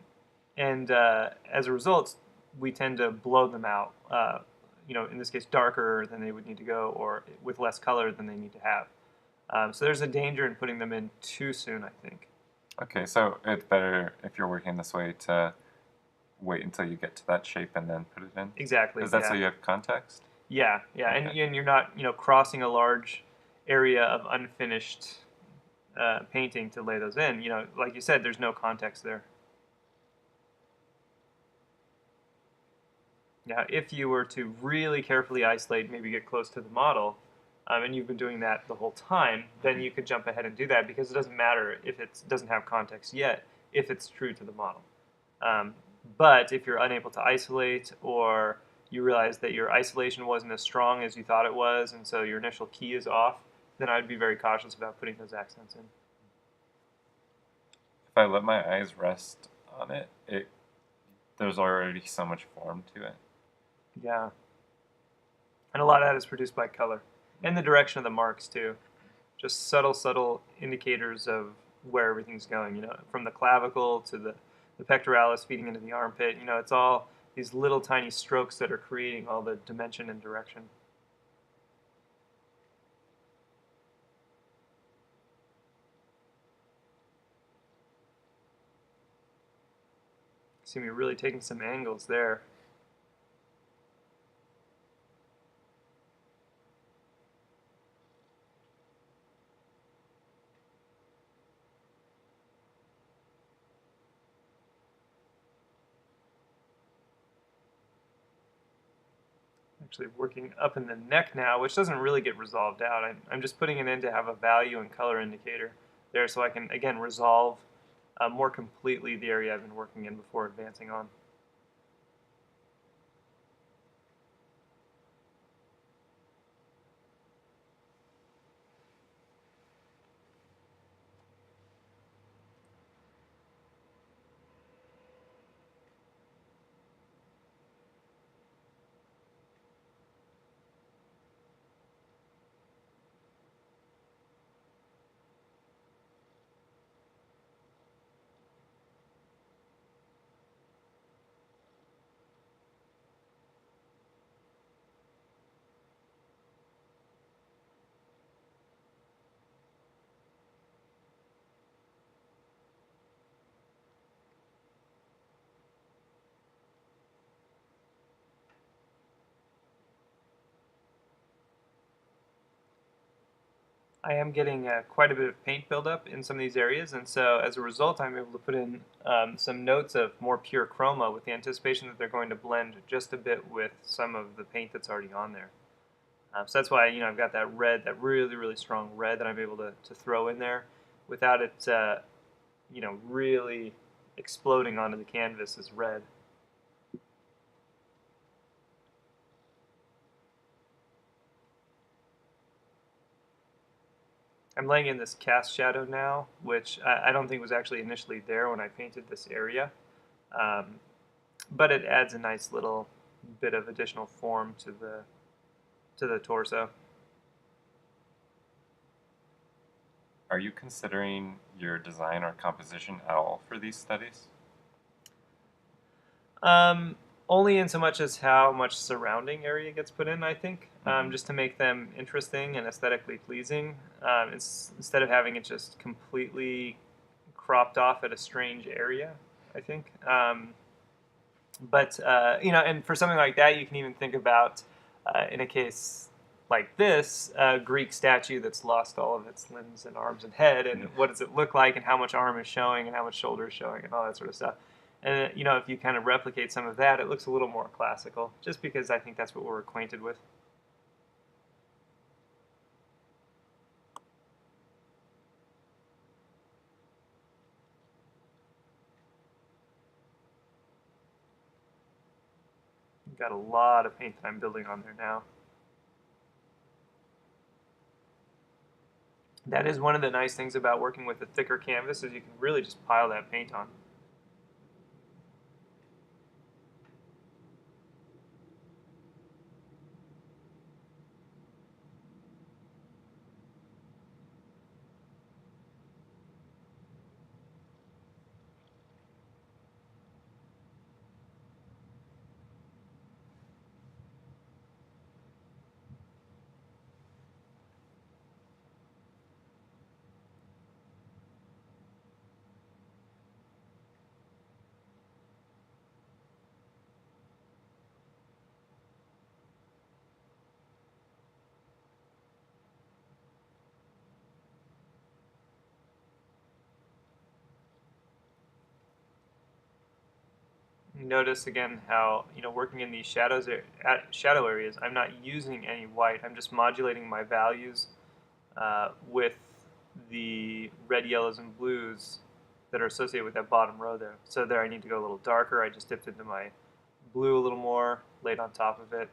A: and as a result, we tend to blow them out. In this case, darker than they would need to go, or with less color than they need to have. So there's a danger in putting them in too soon, I think.
B: Okay, so it's better if you're working this way to wait until you get to that shape and then put it in?
A: Exactly.
B: Is that so
A: Yeah.
B: you have context?
A: Yeah. Yeah.
B: Okay.
A: And you're not crossing a large area of unfinished painting to lay those in. Like you said, there's no context there. Now, if you were to really carefully isolate, maybe get close to the model, and you've been doing that the whole time, then you could jump ahead and do that because it doesn't matter if it doesn't have context yet, if it's true to the model. Um, but if you're unable to isolate, or you realize that your isolation wasn't as strong as you thought it was, and so your initial key is off, then I'd be very cautious about putting those accents in.
B: If I let my eyes rest on it, there's already so much form to it.
A: Yeah. And a lot of that is produced by color and the direction of the marks, too. Just subtle indicators of where everything's going, from the clavicle to the pectoralis feeding into the armpit. It's all these little tiny strokes that are creating all the dimension and direction. See me really taking some angles there. Actually working up in the neck now, which doesn't really get resolved out. I'm just putting it in to have a value and color indicator there so I can, again, resolve more completely the area I've been working in before advancing on. I am getting quite a bit of paint buildup in some of these areas, and so as a result, I'm able to put in some notes of more pure chroma with the anticipation that they're going to blend just a bit with some of the paint that's already on there. So that's why I've got that red, that really strong red that I'm able to throw in there without it really exploding onto the canvas as red. I'm laying in this cast shadow now, which I don't think was actually initially there when I painted this area, um, but it adds a nice little bit of additional form to the torso.
B: Are you considering your design or composition at all for these studies?
A: Only in so much as how much surrounding area gets put in, I think,
B: Mm-hmm.
A: just to make them interesting and aesthetically pleasing. Instead of having it just completely cropped off at a strange area, I think. And for something like that, you can even think about, in a case like this, a Greek statue that's lost all of its limbs and arms and head, and what does it look like, and how much arm is showing, and how much shoulder is showing, and all that sort of stuff. And if you kind of replicate some of that, it looks a little more classical, just because I think that's what we're acquainted with. Got a lot of paint that I'm building on there now. That is one of the nice things about working with a thicker canvas is you can really just pile that paint on. You notice again how, working in these shadow areas, I'm not using any white. I'm just modulating my values with the red, yellows, and blues that are associated with that bottom row there. So there I need to go a little darker. I just dipped into my blue a little more, laid on top of it.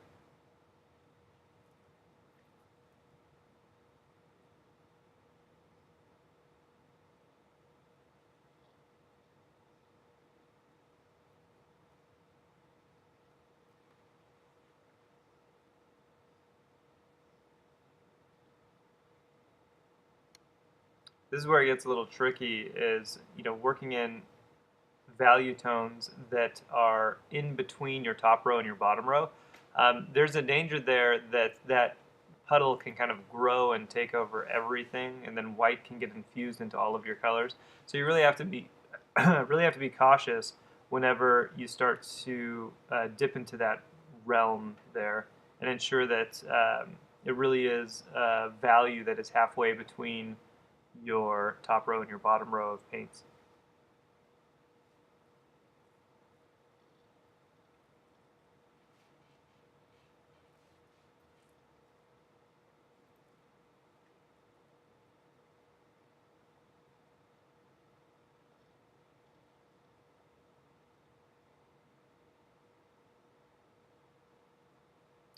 A: This is where it gets a little tricky is, working in value tones that are in between your top row and your bottom row. There's a danger there that that puddle can kind of grow and take over everything, and then white can get infused into all of your colors. So you really have to be really have to be cautious whenever you start to dip into that realm there, and ensure that it really is a value that is halfway between your top row and your bottom row of paints.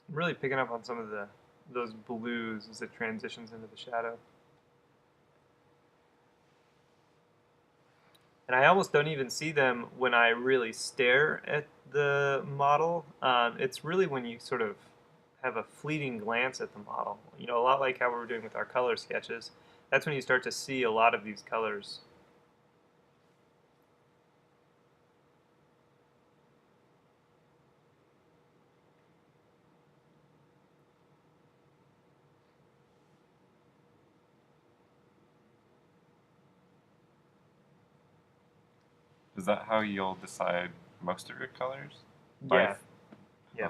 A: I'm really picking up on some of those blues as it transitions into the shadow. And I almost don't even see them when I really stare at the model. It's really when you sort of have a fleeting glance at the model. A lot like how we were doing with our color sketches. That's when you start to see a lot of these colors.
B: Is that how you'll decide most of your colors?
A: Yeah, yeah.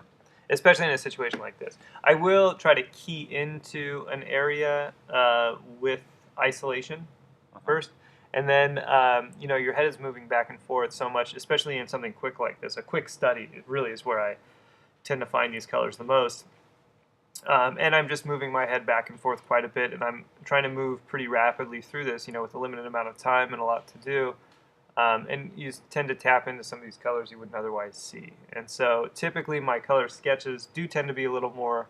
A: Especially in a situation like this. I will try to key into an area with isolation first, and then your head is moving back and forth so much, especially in something quick like this. A quick study, it really is where I tend to find these colors the most. And I'm just moving my head back and forth quite a bit, and I'm trying to move pretty rapidly through this, with a limited amount of time and a lot to do. And you tend to tap into some of these colors you wouldn't otherwise see. And so typically my color sketches do tend to be a little more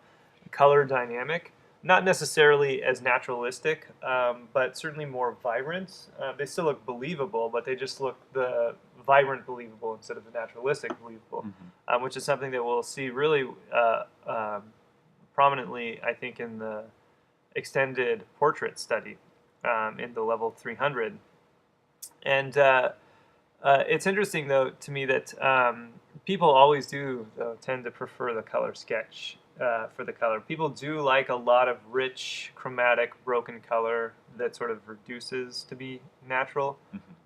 A: color dynamic, not necessarily as naturalistic, but certainly more vibrant. They still look believable, but they just look the vibrant believable instead of the naturalistic believable, which is something that we'll see really prominently, I think, in the extended portrait study in the level 300. And it's interesting, though, to me that people always do, though, tend to prefer the color sketch for the color. People do like a lot of rich, chromatic, broken color that sort of reduces to be natural,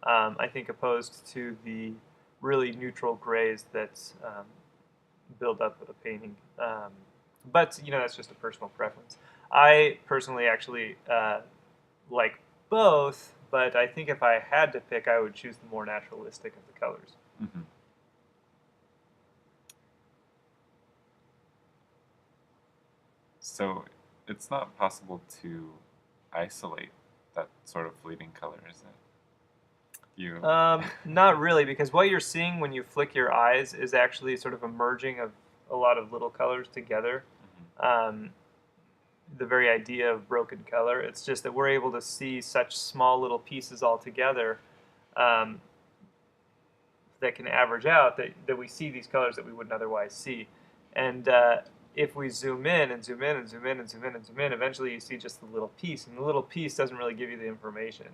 A: I think, opposed to the really neutral grays that build up a painting. But, that's just a personal preference. I personally actually like both, but I think if I had to pick, I would choose the more naturalistic of the colors.
B: So it's not possible to isolate that sort of fleeting color, is it?
A: Not really, because what you're seeing when you flick your eyes is actually sort of a merging of a lot of little colors together. The very idea of broken color. It's just that we're able to see such small little pieces all together that can average out that we see these colors that we wouldn't otherwise see. And if we zoom in and zoom in and zoom in and zoom in and zoom in, eventually you see just the little piece. And the little piece doesn't really give you the information.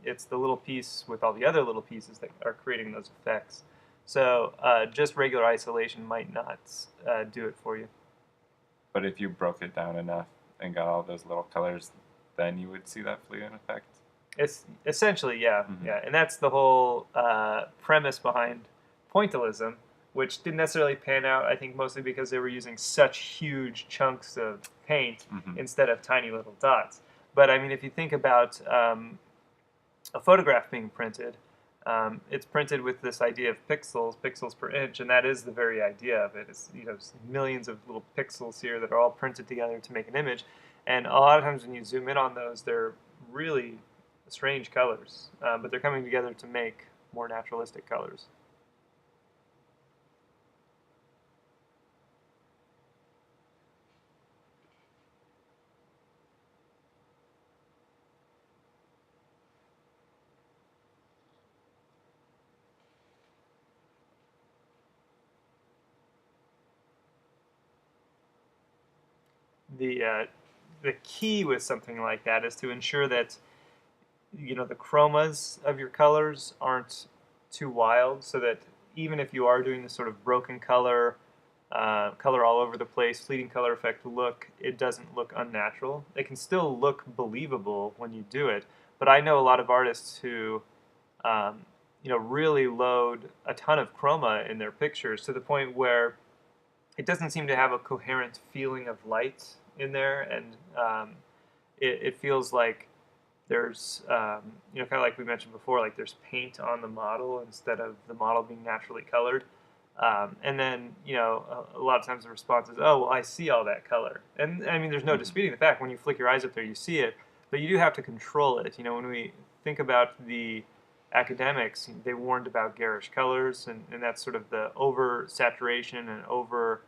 A: It's the little piece with all the other little pieces that are creating those effects. So just regular isolation might not do it for you.
B: But if you broke it down enough and got all those little colors, then you would see that fleeting effect?
A: It's essentially, yeah. And that's the whole premise behind pointillism, which didn't necessarily pan out, I think, mostly because they were using such huge chunks of paint instead of tiny little dots. But, I mean, if you think about a photograph being printed, It's printed with this idea of pixels per inch, and that is the very idea of it. It's millions of little pixels here that are all printed together to make an image, and a lot of times when you zoom in on those, they're really strange colors, but they're coming together to make more naturalistic colors. The key with something like that is to ensure that the chromas of your colors aren't too wild, so that even if you are doing this sort of broken color, color all over the place, fleeting color effect look, it doesn't look unnatural. It can still look believable when you do it, but I know a lot of artists who um, really load a ton of chroma in their pictures to the point where it doesn't seem to have a coherent feeling of light in there, and it feels like there's kind of like we mentioned before, like there's paint on the model instead of the model being naturally colored. And then a lot of times the response is, oh well, I see all that color, and I mean there's no disputing the fact when you flick your eyes up there you see it, but you do have to control it. When we think about the academics, they warned about garish colors, and that's sort of the over saturation and over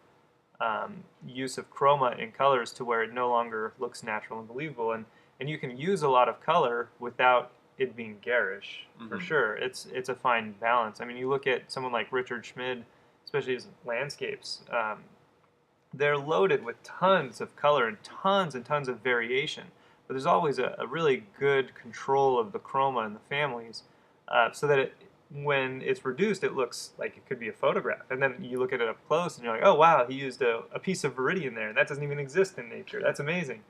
A: use of chroma in colors to where it no longer looks natural and believable. And you can use a lot of color without it being garish, for sure. It's a fine balance. I mean, you look at someone like Richard Schmid, especially his landscapes. They're loaded with tons of color and tons of variation. But there's always a really good control of the chroma and the families, so that when it's reduced, it looks like it could be a photograph. And then you look at it up close, and you're like, oh wow, he used a piece of viridian there. That doesn't even exist in nature. That's amazing.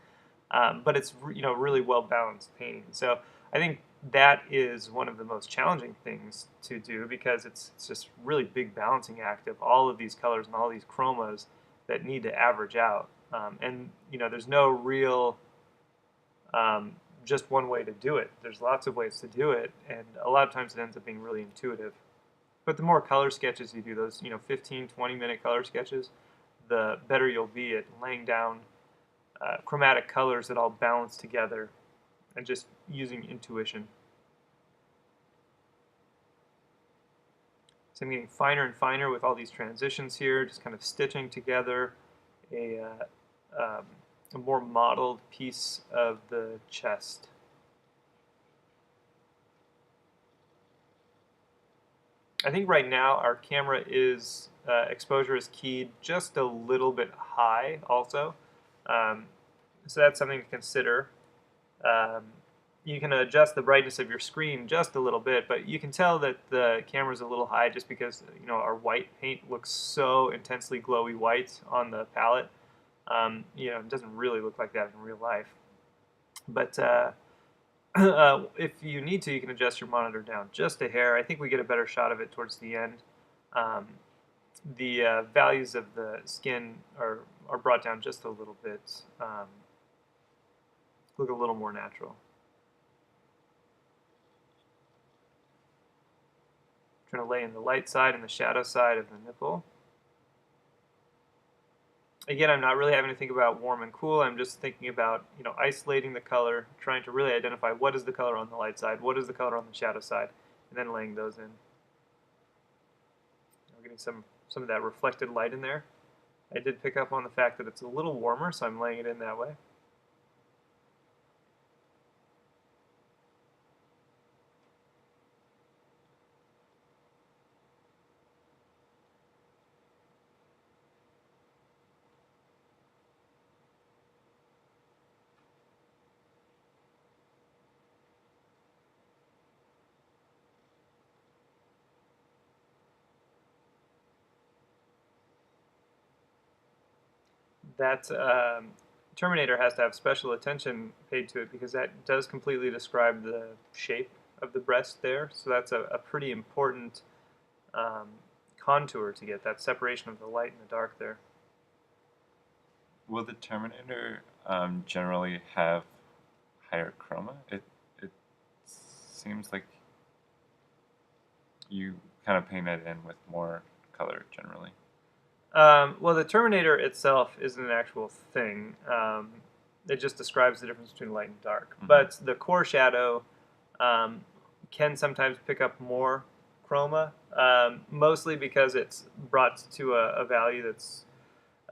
A: But it's really well balanced painting. So I think that is one of the most challenging things to do, because it's just really big balancing act of all of these colors and all these chromas that need to average out. And there's no real just one way to do it. There's lots of ways to do it, and a lot of times it ends up being really intuitive. But the more color sketches you do, those 15, 20-minute color sketches, the better you'll be at laying down chromatic colors that all balance together and just using intuition. So I'm getting finer and finer with all these transitions here, just kind of stitching together a, a more modeled piece of the chest. I think right now our camera is exposure is keyed just a little bit high also. So that's something to consider. You can adjust the brightness of your screen just a little bit, but you can tell that the camera's a little high just because our white paint looks so intensely glowy white on the palette. It doesn't really look like that in real life. But if you need to, you can adjust your monitor down just a hair. I think we get a better shot of it towards the end. The values of the skin are brought down just a little bit. Look a little more natural. Trying to lay in the light side and the shadow side of the nipple. Again, I'm not really having to think about warm and cool. I'm just thinking about isolating the color, trying to really identify what is the color on the light side, what is the color on the shadow side, and then laying those in. I'm getting some of that reflected light in there. I did pick up on the fact that it's a little warmer, so I'm laying it in that way. That Terminator has to have special attention paid to it, because that does completely describe the shape of the breast there. So that's a pretty important contour to get, that separation of the light and the dark there.
B: Will the Terminator generally have higher chroma? It seems like you kind of paint it in with more color generally?
A: Well, the Terminator itself isn't an actual thing. It just describes the difference between light and dark.
B: Mm-hmm.
A: But the core shadow um, can sometimes pick up more chroma, mostly because it's brought to a value that's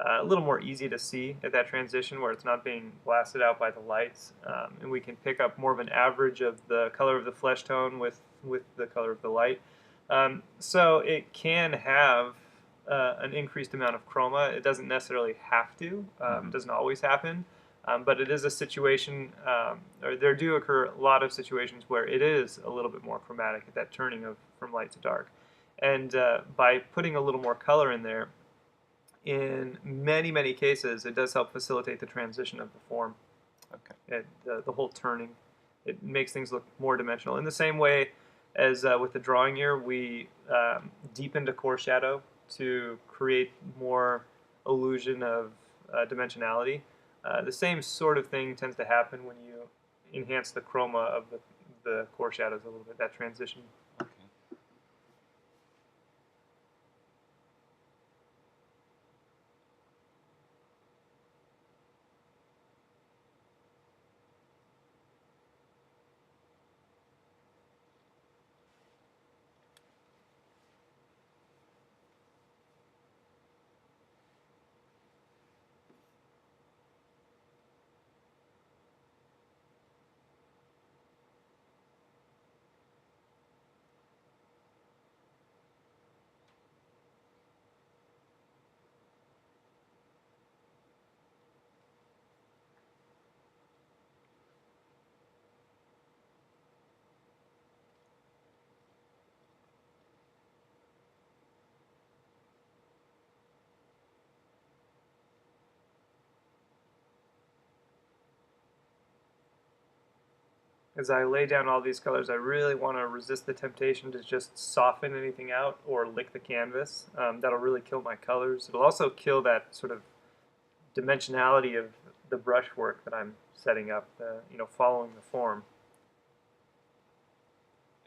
A: a little more easy to see at that transition where it's not being blasted out by the lights. And we can pick up more of an average of the color of the flesh tone with the color of the light. So it can have an increased amount of chroma. It doesn't necessarily have to.
B: Mm-hmm.
A: It doesn't always happen. But it is a situation, or there do occur a lot of situations where it is a little bit more chromatic at that turning of from light to dark. And by putting a little more color in there, in many, many cases, it does help facilitate the transition of the form.
B: Okay.
A: The whole turning. It makes things look more dimensional. In the same way as with the drawing here, we deepened a core shadow to create more illusion of dimensionality. The same sort of thing tends to happen when you enhance the chroma of the core shadows a little bit, that transition.
B: Okay.
A: As I lay down all these colors, I really want to resist the temptation to just soften anything out or lick the canvas. That'll really kill my colors. It'll also kill that sort of dimensionality of the brushwork that I'm setting up, following the form.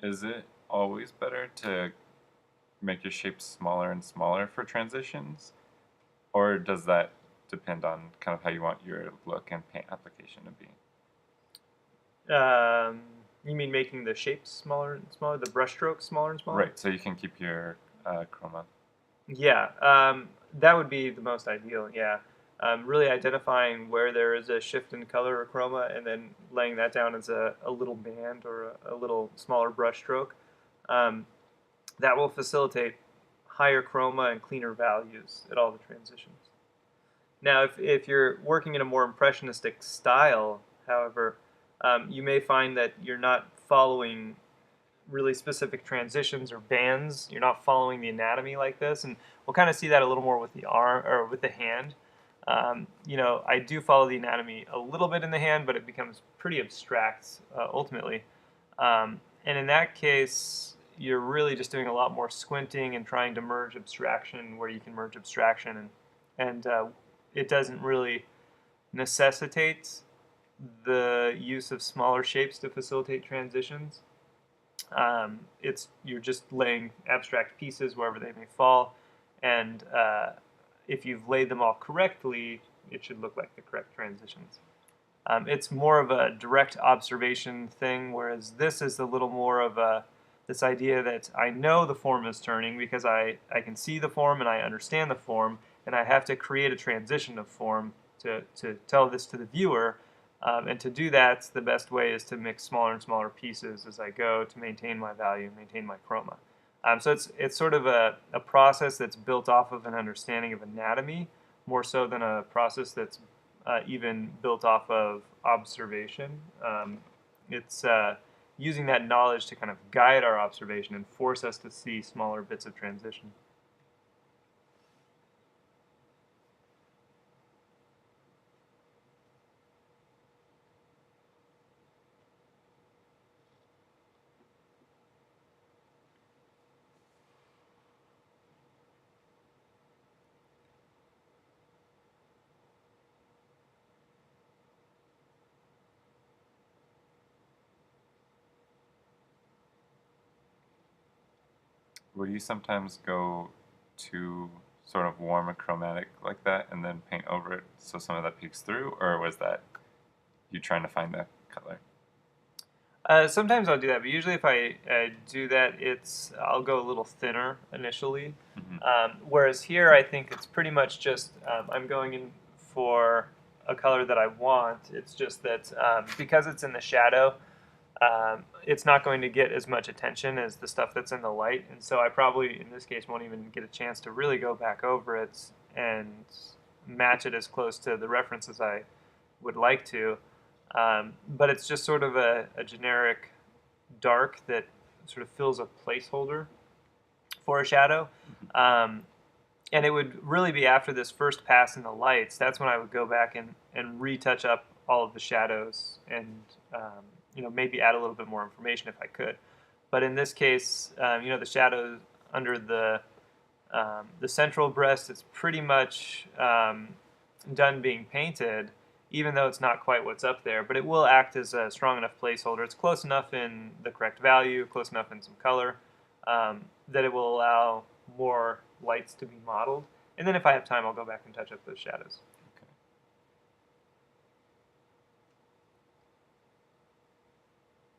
B: Is it always better to make your shapes smaller and smaller for transitions? Or does that depend on kind of how you want your look and paint application to be?
A: You mean making the shapes smaller and smaller, the brush strokes smaller and smaller?
B: Right, so you can keep your chroma.
A: Yeah, that would be the most ideal. Yeah, really identifying where there is a shift in color or chroma, and then laying that down as a little band or a little smaller brush stroke. Um, that will facilitate higher chroma and cleaner values at all the transitions. Now, if you're working in a more impressionistic style, however, you may find that you're not following really specific transitions or bands. You're not following the anatomy like this, and we'll kind of see that a little more with the arm or with the hand. I do follow the anatomy a little bit in the hand, but it becomes pretty abstract ultimately. And in that case, you're really just doing a lot more squinting and trying to merge abstraction where you can merge abstraction, and it doesn't really necessitate the use of smaller shapes to facilitate transitions. You're just laying abstract pieces wherever they may fall, and if you've laid them all correctly, it should look like the correct transitions. It's more of a direct observation thing, whereas this is a little more of this idea that I know the form is turning because I can see the form and I understand the form, and I have to create a transition of form to tell this to the viewer. And to do that, the best way is to mix smaller and smaller pieces as I go to maintain my value, maintain my chroma. So it's sort of a process that's built off of an understanding of anatomy, more so than a process that's even built off of observation. It's using that knowledge to kind of guide our observation and force us to see smaller bits of transition.
B: Would you sometimes go too sort of warm and chromatic like that and then paint over it so some of that peeks through, or was that you trying to find that color?
A: Sometimes I'll do that, but usually if I do that, I'll go a little thinner initially.
B: Hmm.
A: Whereas here, I think it's pretty much just I'm going in for a color that I want. It's just that because it's in the shadow, it's not going to get as much attention as the stuff that's in the light, and so I probably, in this case, won't even get a chance to really go back over it and match it as close to the reference as I would like to. But it's just sort of a generic dark that sort of fills a placeholder for a shadow. Um, and it would really be after this first pass in the lights, that's when I would go back and retouch up all of the shadows and maybe add a little bit more information if I could. But in this case, the shadows under the central breast, it's pretty much done being painted, even though it's not quite what's up there. But it will act as a strong enough placeholder. It's close enough in the correct value, close enough in some color, that it will allow more lights to be modeled. And then if I have time, I'll go back and touch up those shadows.
B: Okay.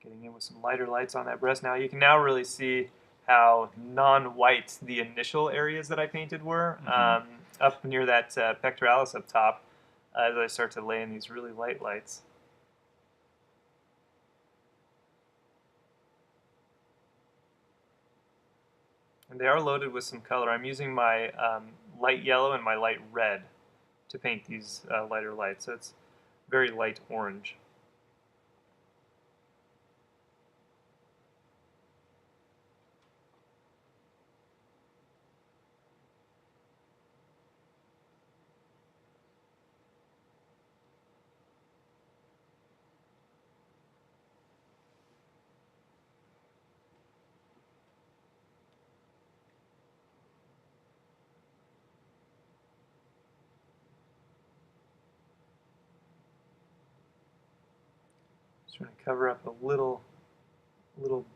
A: Getting in with some lighter lights on that breast now. You can now really see how non-white the initial areas that I painted were, up near that pectoralis up top, as I start to lay in these really light lights. And they are loaded with some color. I'm using my light yellow and my light red to paint these lighter lights, so it's very light orange. Just trying to cover up a little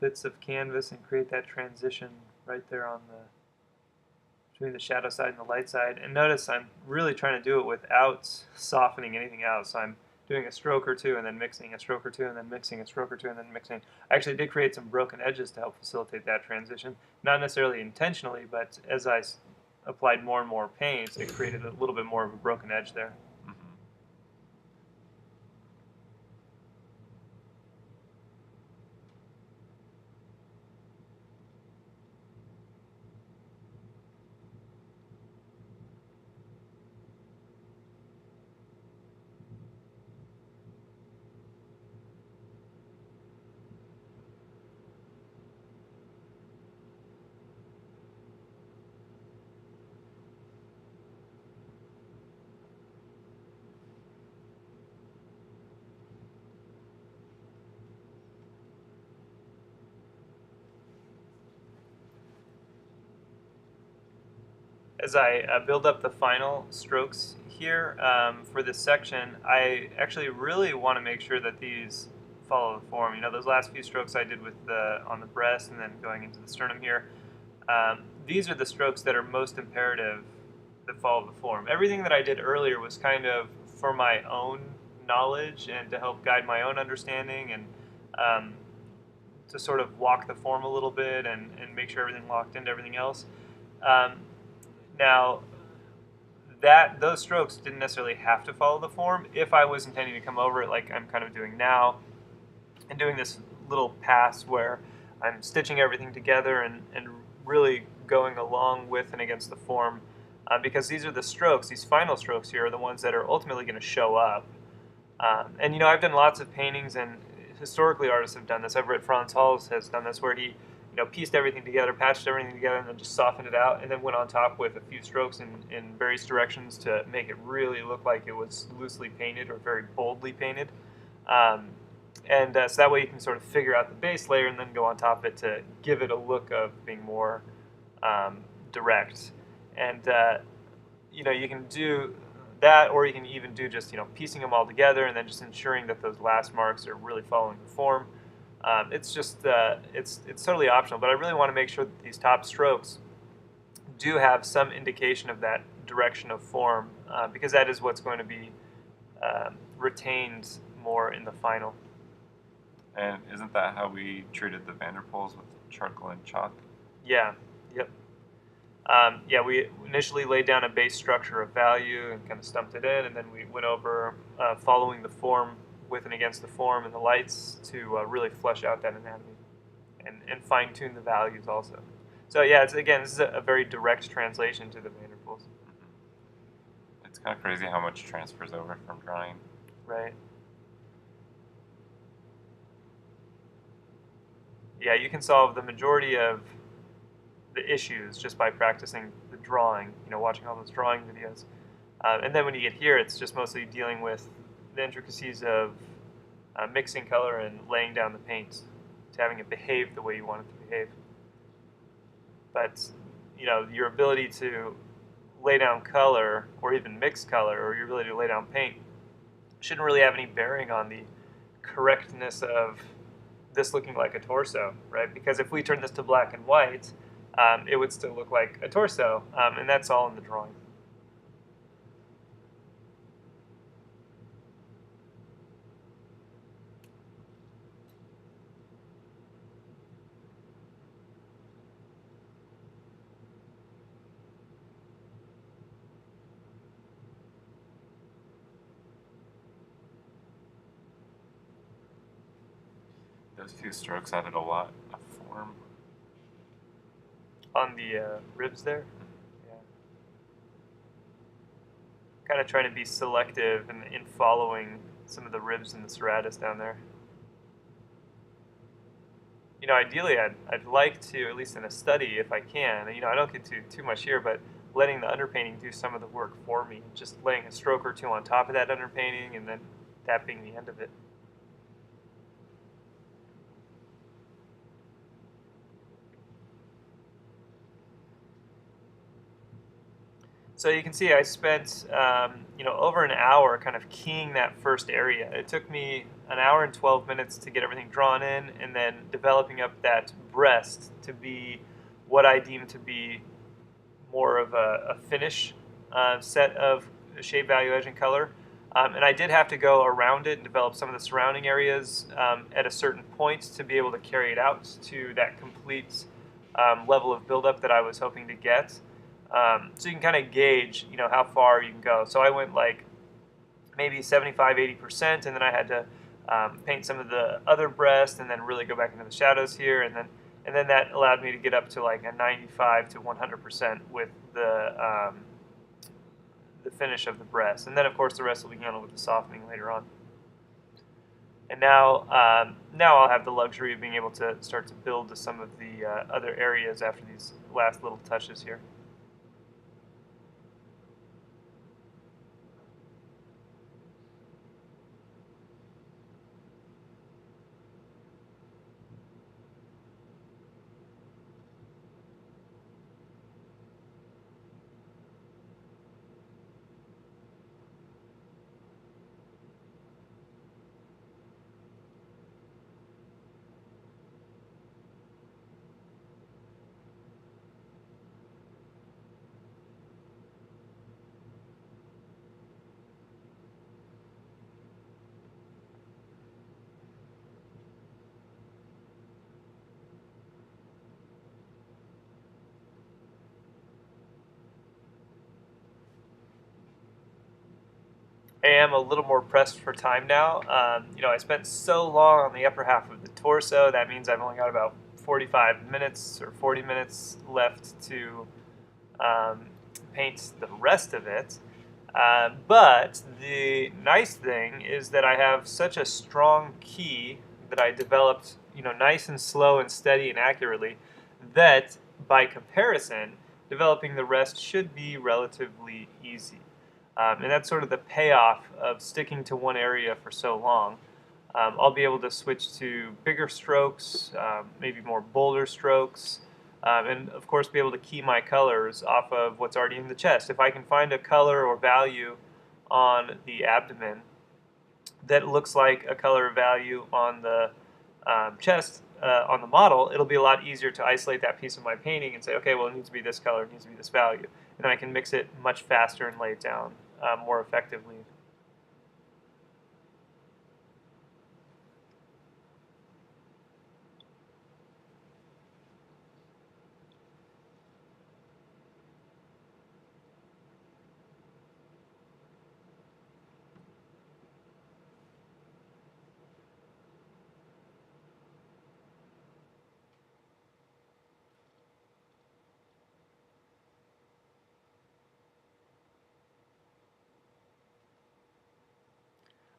A: bits of canvas and create that transition right there on the between the shadow side and the light side. And notice I'm really trying to do it without softening anything out. So I'm doing a stroke or two and then mixing, a stroke or two and then mixing, a stroke or two and then mixing. I actually did create some broken edges to help facilitate that transition. Not necessarily intentionally, but as I applied more and more paint, it created a little bit more of a broken edge there. As I build up the final strokes here for this section, I actually really want to make sure that these follow the form. You know, those last few strokes I did with on the breast and then going into the sternum here, these are the strokes that are most imperative that follow the form. Everything that I did earlier was kind of for my own knowledge and to help guide my own understanding and to sort of walk the form a little bit and make sure everything locked into everything else. Um, Now, those strokes didn't necessarily have to follow the form if I was intending to come over it like I'm kind of doing now and doing this little pass where I'm stitching everything together and really going along with and against the form because these are the strokes, these final strokes here are the ones that are ultimately going to show up. And you know, I've done lots of paintings, and historically artists have done this. I've read Franz Hals has done this, where he, pieced everything together, patched everything together, and then just softened it out, and then went on top with a few strokes in various directions to make it really look like it was loosely painted or very boldly painted. So that way you can sort of figure out the base layer and then go on top of it to give it a look of being more direct. And you can do that, or you can even do just piecing them all together and then just ensuring that those last marks are really following the form. It's just it's totally optional, but I really want to make sure that these top strokes do have some indication of that direction of form, because that is what's going to be retained more in the final.
B: And isn't that how we treated the Vanderpoels with charcoal and chalk?
A: Yeah, yep. Yeah, we initially laid down a base structure of value and kind of stumped it in, and then we went over following the form with and against the form and the lights to really flesh out that anatomy and fine tune the values also. So yeah, again, this is a very direct translation to the Vanderpoels.
B: It's kind of crazy how much transfers over from drawing.
A: Right. Yeah, you can solve the majority of the issues just by practicing the drawing, watching all those drawing videos. And then when you get here, it's just mostly dealing with the intricacies of mixing color and laying down the paint to having it behave the way you want it to behave. But, your ability to lay down color or even mix color, or your ability to lay down paint, shouldn't really have any bearing on the correctness of this looking like a torso, right? Because if we turn this to black and white, it would still look like a torso, and that's all in the drawing.
B: Those few strokes added a lot of form.
A: On the ribs there, yeah. Kind of trying to be selective in following some of the ribs and the serratus down there. Ideally, I'd like to, at least in a study, if I can. I don't get to too much here, but letting the underpainting do some of the work for me, just laying a stroke or two on top of that underpainting, and then that being the end of it. So you can see I spent over an hour kind of keying that first area. It took me an hour and 12 minutes to get everything drawn in, and then developing up that breast to be what I deem to be more of a finish set of shape, value, edge, and color. And I did have to go around it and develop some of the surrounding areas at a certain point to be able to carry it out to that complete level of buildup that I was hoping to get. So you can kind of gauge, how far you can go. So I went like maybe 75, 80%, and then I had to paint some of the other breast, and then really go back into the shadows here, and then that allowed me to get up to like a 95 to 100% with the finish of the breast. And then of course the rest will be handled with the softening later on. And now I'll have the luxury of being able to start to build to some of the other areas after these last little touches here. I am a little more pressed for time now. I spent so long on the upper half of the torso. That means I've only got about 45 minutes or 40 minutes left to paint the rest of it. But the nice thing is that I have such a strong key that I developed, nice and slow and steady and accurately, that by comparison, developing the rest should be relatively easy. And that's sort of the payoff of sticking to one area for so long. I'll be able to switch to bigger strokes, maybe more bolder strokes, and of course be able to key my colors off of what's already in the chest. If I can find a color or value on the abdomen that looks like a color value on the chest on the model, it'll be a lot easier to isolate that piece of my painting and say, okay, well, it needs to be this color, it needs to be this value. And then I can mix it much faster and lay it down more effectively.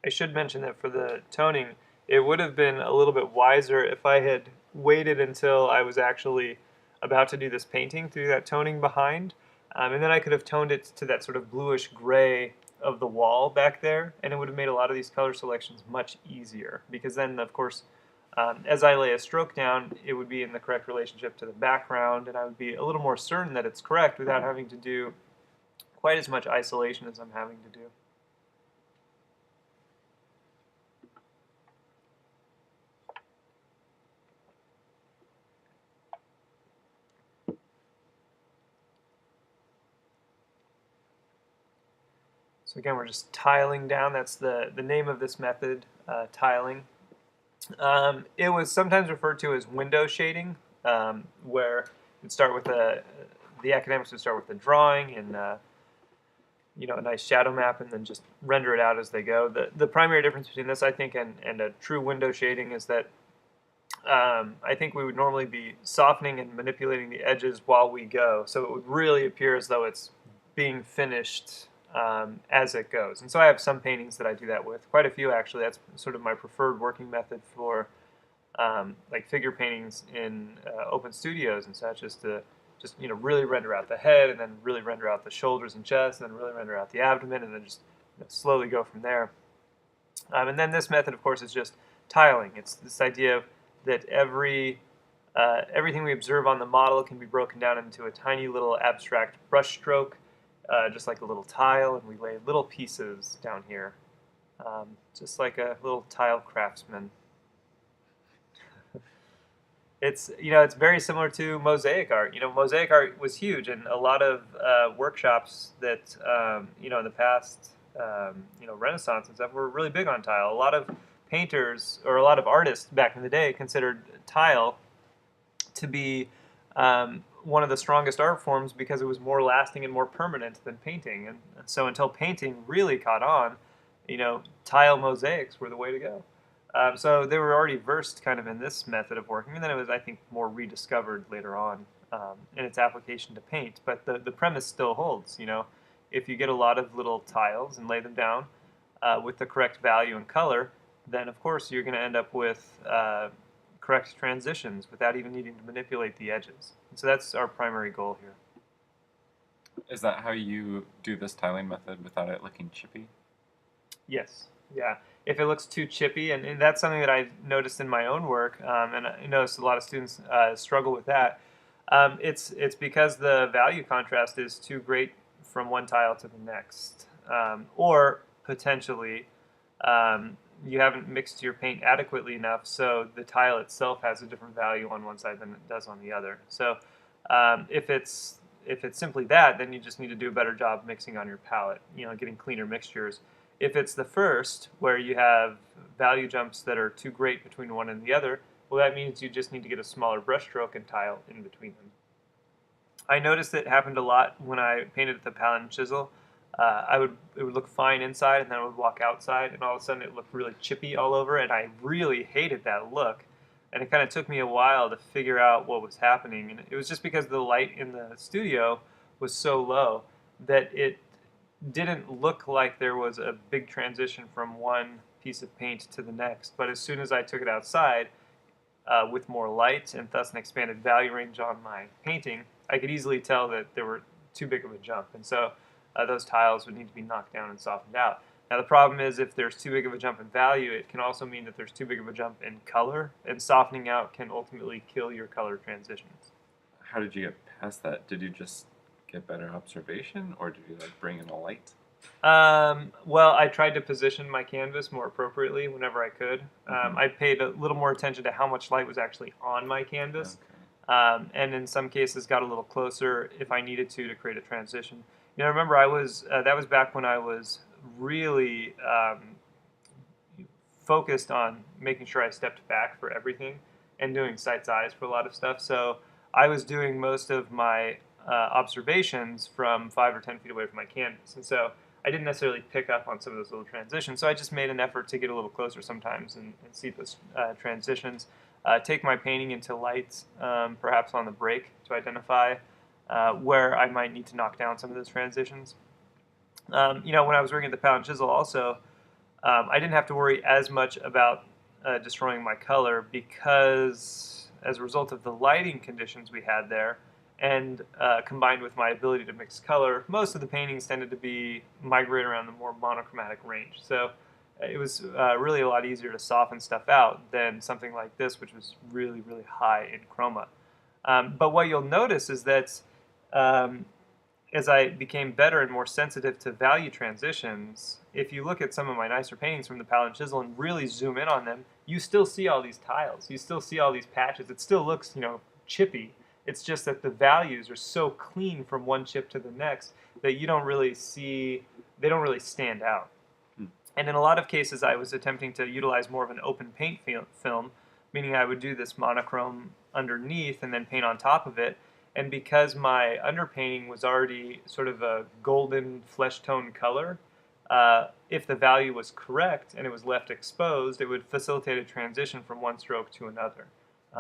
A: I should mention that for the toning, it would have been a little bit wiser if I had waited until I was actually about to do this painting to do that toning behind. And then I could have toned it to that sort of bluish gray of the wall back there, and it would have made a lot of these color selections much easier. Because then, of course, as I lay a stroke down, it would be in the correct relationship to the background, and I would be a little more certain that it's correct without having to do quite as much isolation as I'm having to do. So again, we're just tiling down. That's the name of this method, tiling. It was sometimes referred to as window shading, where you'd start with the academics would start with the drawing and a nice shadow map, and then just render it out as they go. The primary difference between this, I think, and a true window shading is that I think we would normally be softening and manipulating the edges while we go, so it would really appear as though it's being finished as it goes. And so I have some paintings that I do that with, quite a few actually. That's sort of my preferred working method for like figure paintings in open studios and such, is to just really render out the head, and then really render out the shoulders and chest, and then really render out the abdomen, and then just slowly go from there. And then this method, of course, is just tiling. It's this idea that everything we observe on the model can be broken down into a tiny little abstract brush stroke, just like a little tile, and we lay little pieces down here, just like a little tile craftsman. It's very similar to mosaic art. Mosaic art was huge, and a lot of workshops that in the past, Renaissance and stuff, were really big on tile. A lot of painters or a lot of artists back in the day considered tile to be one of the strongest art forms because it was more lasting and more permanent than painting. And so until painting really caught on, tile mosaics were the way to go. So they were already versed kind of in this method of working, and then it was, I think, more rediscovered later on in its application to paint. But the premise still holds. If you get a lot of little tiles and lay them down with the correct value and color, then of course you're going to end up with correct transitions without even needing to manipulate the edges. And so that's our primary goal here.
B: Is that how you do this tiling method without it looking chippy?
A: Yes. Yeah. If it looks too chippy, and that's something that I've noticed in my own work, and I noticed a lot of students struggle with that, it's because the value contrast is too great from one tile to the next. Or potentially you haven't mixed your paint adequately enough, so the tile itself has a different value on one side than it does on the other. So if it's simply that, then you just need to do a better job mixing on your palette, getting cleaner mixtures. If it's the first, where you have value jumps that are too great between one and the other, well, that means you just need to get a smaller brush stroke and tile in between them. I noticed it happened a lot when I painted with the palette and chisel. It would look fine inside, and then I would walk outside, and all of a sudden it looked really chippy all over, and I really hated that look. And it kind of took me a while to figure out what was happening, and it was just because the light in the studio was so low that it didn't look like there was a big transition from one piece of paint to the next. But as soon as I took it outside with more light and thus an expanded value range on my painting, I could easily tell that there were too big of a jump. And so those tiles would need to be knocked down and softened out. Now the problem is, if there's too big of a jump in value, it can also mean that there's too big of a jump in color, and softening out can ultimately kill your color transitions.
B: How did you get past that? Did you just get better observation, or did you bring in a light?
A: Well, I tried to position my canvas more appropriately whenever I could.
B: Hmm.
A: I paid a little more attention to how much light was actually on my canvas,
B: Okay.
A: and in some cases got a little closer if I needed to create a transition. Remember I was that was back when I was really focused on making sure I stepped back for everything and doing sight's eyes for a lot of stuff. So I was doing most of my observations from 5 or 10 feet away from my canvas, and so I didn't necessarily pick up on some of those little transitions. So I just made an effort to get a little closer sometimes and see those transitions. Take my painting into lights, perhaps on the break, to identify where I might need to knock down some of those transitions. When I was working at the Pound Chisel, also, I didn't have to worry as much about destroying my color because, as a result of the lighting conditions we had there, and combined with my ability to mix color, most of the paintings tended to be migrate around the more monochromatic range. So it was really a lot easier to soften stuff out than something like this, which was really, really high in chroma. But what you'll notice is that um, as I became better and more sensitive to value transitions, if you look at some of my nicer paintings from the palette and chisel and really zoom in on them, you still see all these tiles. You still see all these patches. It still looks, chippy. It's just that the values are so clean from one chip to the next that you don't really see, they don't really stand out.
B: Hmm.
A: And in a lot of cases, I was attempting to utilize more of an open paint film, meaning I would do this monochrome underneath and then paint on top of it. And because my underpainting was already sort of a golden flesh tone color, if the value was correct and it was left exposed, it would facilitate a transition from one stroke to another,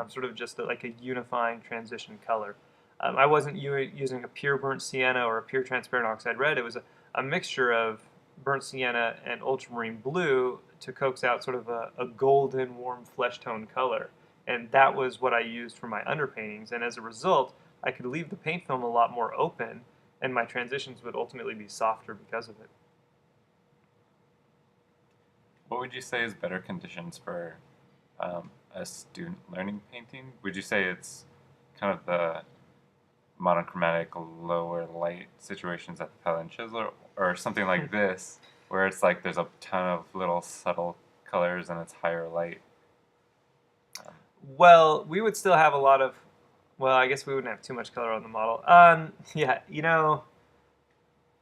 A: sort of just like a unifying transition color. I wasn't using a pure burnt sienna or a pure transparent oxide red. It was a mixture of burnt sienna and ultramarine blue to coax out sort of a golden, warm flesh tone color. And that was what I used for my underpaintings. And as a result, I could leave the paint film a lot more open, and my transitions would ultimately be softer because of it.
B: What would you say is better conditions for a student learning painting? Would you say it's kind of the monochromatic lower light situations at the palette and chisel, or something like this, where it's like there's a ton of little subtle colors and it's higher light? Um,
A: Well, we would still have a lot of. Well, I guess we wouldn't have too much color on the model. Yeah,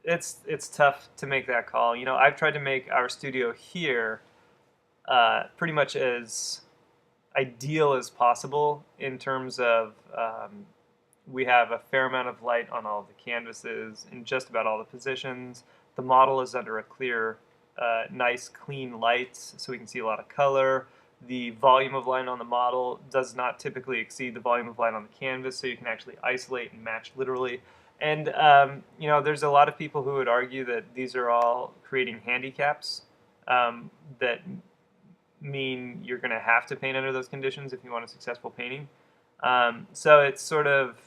A: it's tough to make that call. I've tried to make our studio here pretty much as ideal as possible in terms of we have a fair amount of light on all the canvases in just about all the positions. The model is under a clear, nice, clean light, so we can see a lot of color. The volume of light on the model does not typically exceed the volume of light on the canvas, so you can actually isolate and match literally. And there's a lot of people who would argue that these are all creating handicaps that mean you're going to have to paint under those conditions if you want a successful painting. So it's sort of,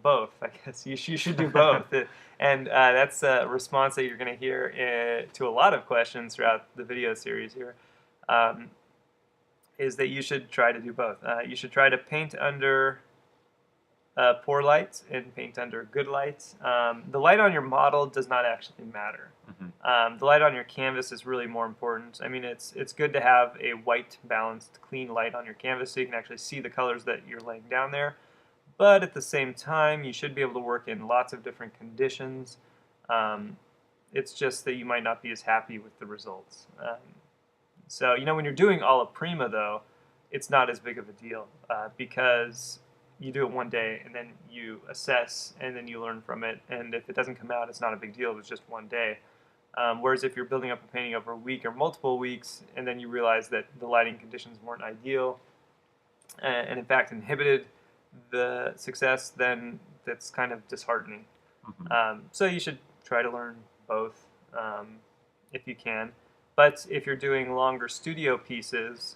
A: both. I guess you should do both. And that's a response that you're going to hear to a lot of questions throughout the video series here, um, is that you should try to do both. You should try to paint under poor light and paint under good light. The light on your model does not actually matter. The light on your canvas is really more important. I mean, it's good to have a white, balanced, clean light on your canvas so you can actually see the colors that you're laying down there. But at the same time, you should be able to work in lots of different conditions. It's just that you might not be as happy with the results. So, when you're doing alla prima, though, it's not as big of a deal because you do it one day and then you assess and then you learn from it. And if it doesn't come out, it's not a big deal. It was just one day. Whereas if you're building up a painting over a week or multiple weeks and then you realize that the lighting conditions weren't ideal and in fact inhibited the success, then that's kind of disheartening. So you should try to learn both if you can. But if you're doing longer studio pieces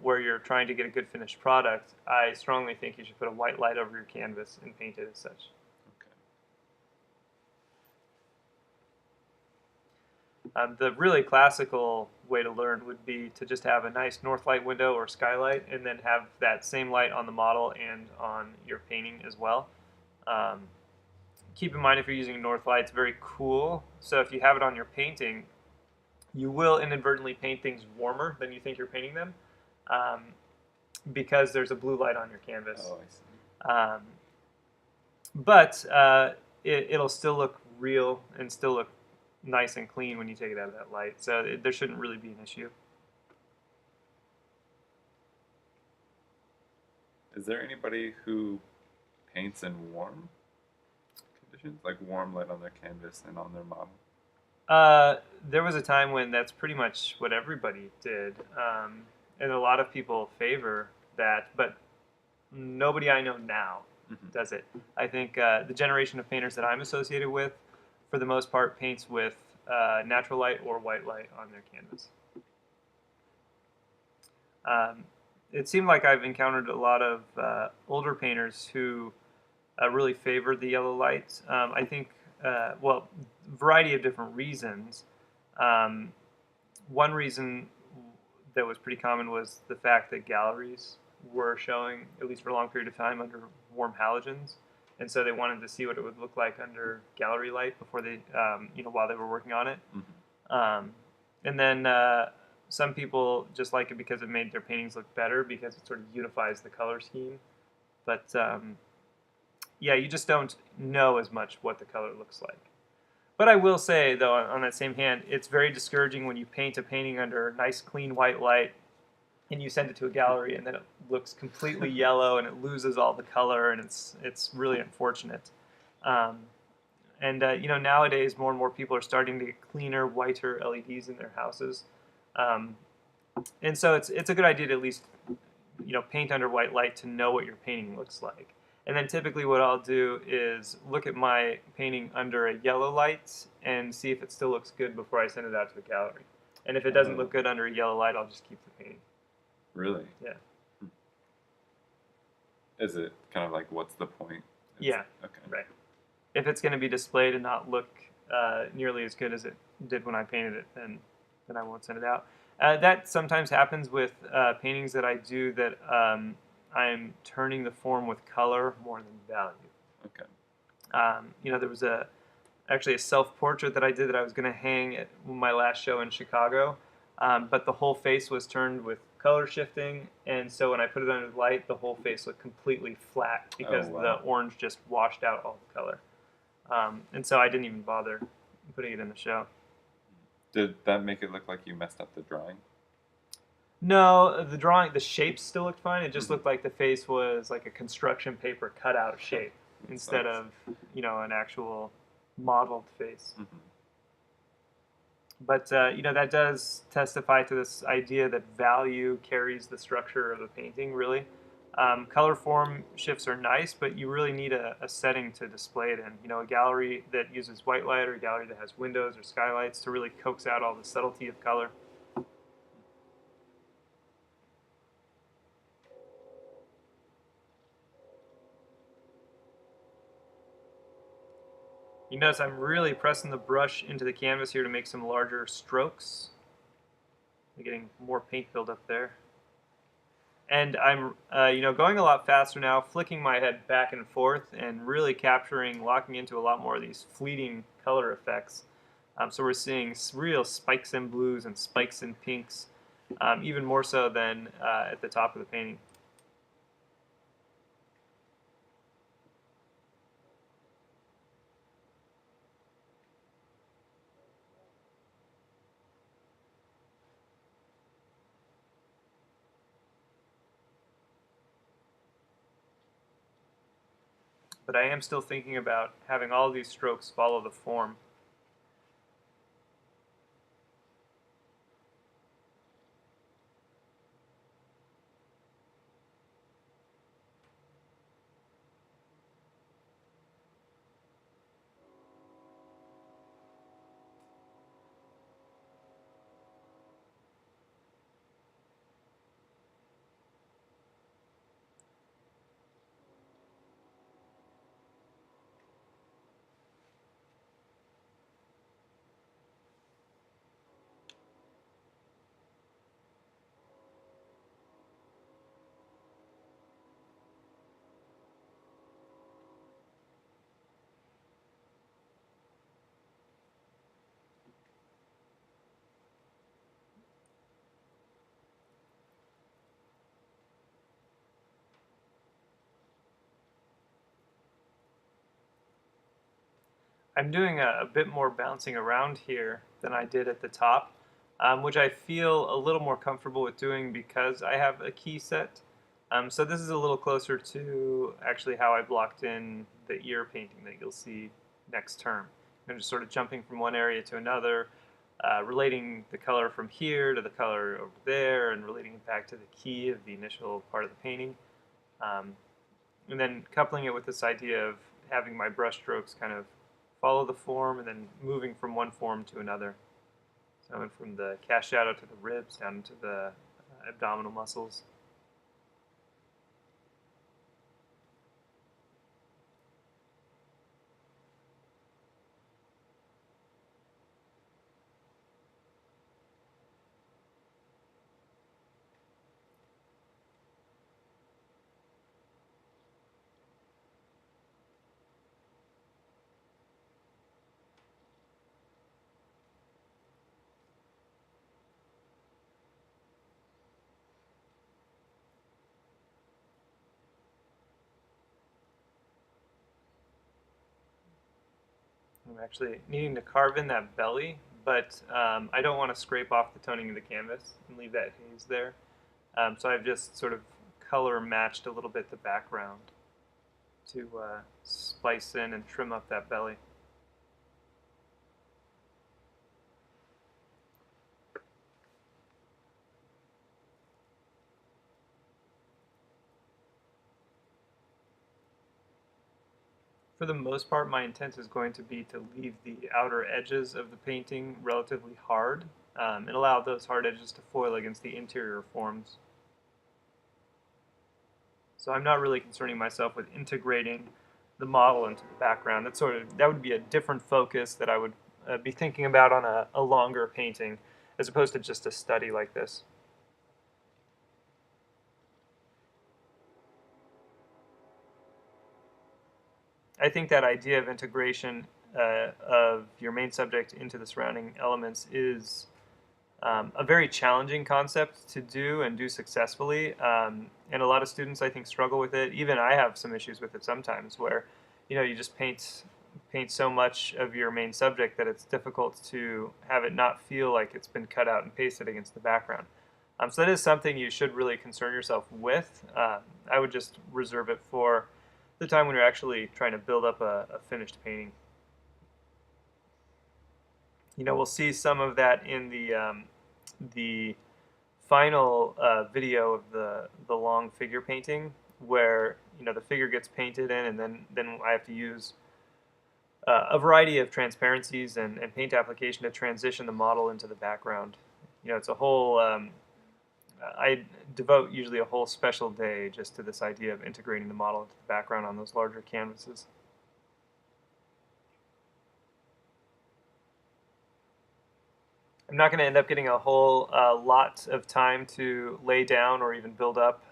A: where you're trying to get a good finished product, I strongly think you should put a white light over your canvas and paint it as such. The really classical way to learn would be to just have a nice north light window or skylight and then have that same light on the model and on your painting as well. keep in mind if you're using north light, it's very cool. So if you have it on your painting, you will inadvertently paint things warmer than you think you're painting them, um, because there's a blue light on your canvas.
B: Oh, I see.
A: But it'll still look real and still look nice and clean when you take it out of that light. So there shouldn't really be an issue.
B: Is there anybody who paints in warm conditions, like warm light on their canvas and on their model?
A: There was a time when that's pretty much what everybody did, and a lot of people favor that, but nobody I know now does it. I think the generation of painters that I'm associated with, for the most part, paints with natural light or white light on their canvas. It seemed like I've encountered a lot of older painters who really favored the yellow light. I think, well, variety of different reasons. One reason that was pretty common was the fact that galleries were showing, at least for a long period of time, under warm halogens, and so they wanted to see what it would look like under gallery light before they, while they were working on it. And then some people just like it because it made their paintings look better because it sort of unifies the color scheme. But yeah, you just don't know as much what the color looks like. But I will say, though, on that same hand, it's very discouraging when you paint a painting under nice, clean white light and you send it to a gallery and then it looks completely yellow and it loses all the color, and it's really unfortunate. Nowadays more and more people are starting to get cleaner, whiter LEDs in their houses, and so it's a good idea to at least paint under white light to know what your painting looks like. And then typically what I'll do is look at my painting under a yellow light and see if it still looks good before I send it out to the gallery. And if it doesn't look good under a yellow light, I'll just keep the painting.
B: Really?
A: Yeah.
B: Is it kind of like, what's the point?
A: Yeah.
B: Okay.
A: Right. If it's going to be displayed and not look nearly as good as it did when I painted it, then I won't send it out. That sometimes happens with paintings that I do that I'm turning the form with color more than value.
B: Okay.
A: There was actually a self-portrait that I did that I was going to hang at my last show in Chicago, but the whole face was turned with color shifting, and so when I put it under the light, the whole face looked completely flat because the orange just washed out all the color. And so I didn't even bother putting it in the show.
B: Did that make it look like you messed up the drawing?
A: No, the shapes still looked fine. It just looked like the face was like a construction paper cut out shape instead of, an actual modeled face. But, that does testify to this idea that value carries the structure of a painting, really. Color form shifts are nice, but you really need a setting to display it in. A gallery that uses white light or a gallery that has windows or skylights to really coax out all the subtlety of color. You notice I'm really pressing the brush into the canvas here to make some larger strokes. I'm getting more paint buildup there. And I'm, going a lot faster now, flicking my head back and forth and really locking into a lot more of these fleeting color effects. So we're seeing real spikes in blues and spikes in pinks, even more so than at the top of the painting. But I am still thinking about having all these strokes follow the form. I'm doing a bit more bouncing around here than I did at the top, which I feel a little more comfortable with doing because I have a key set. So this is a little closer to actually how I blocked in the ear painting that you'll see next term. I'm just sort of jumping from one area to another, relating the color from here to the color over there, and relating it back to the key of the initial part of the painting. Um, and then coupling it with this idea of having my brush strokes kind of follow the form and then moving from one form to another. So I went from the cast shadow to the ribs down into the abdominal muscles. I'm actually needing to carve in that belly, but I don't want to scrape off the toning of the canvas and leave that haze there. So I've just sort of color matched a little bit the background to splice in and trim up that belly. For the most part, my intent is going to be to leave the outer edges of the painting relatively hard and allow those hard edges to foil against the interior forms. So I'm not really concerning myself with integrating the model into the background. That would be a different focus that I would be thinking about on a longer painting as opposed to just a study like this. I think that idea of integration of your main subject into the surrounding elements is a very challenging concept to do and do successfully. And a lot of students, I think, struggle with it. Even I have some issues with it sometimes, where you just paint so much of your main subject that it's difficult to have it not feel like it's been cut out and pasted against the background. So that is something you should really concern yourself with. I would just reserve it for the time when you're actually trying to build up a finished painting. We'll see some of that in the final video of the long figure painting, where the figure gets painted in, and then I have to use a variety of transparencies and paint application to transition the model into the background. It's a whole. I devote usually a whole special day just to this idea of integrating the model into the background on those larger canvases. I'm not going to end up getting a whole lot of time to lay down or even build up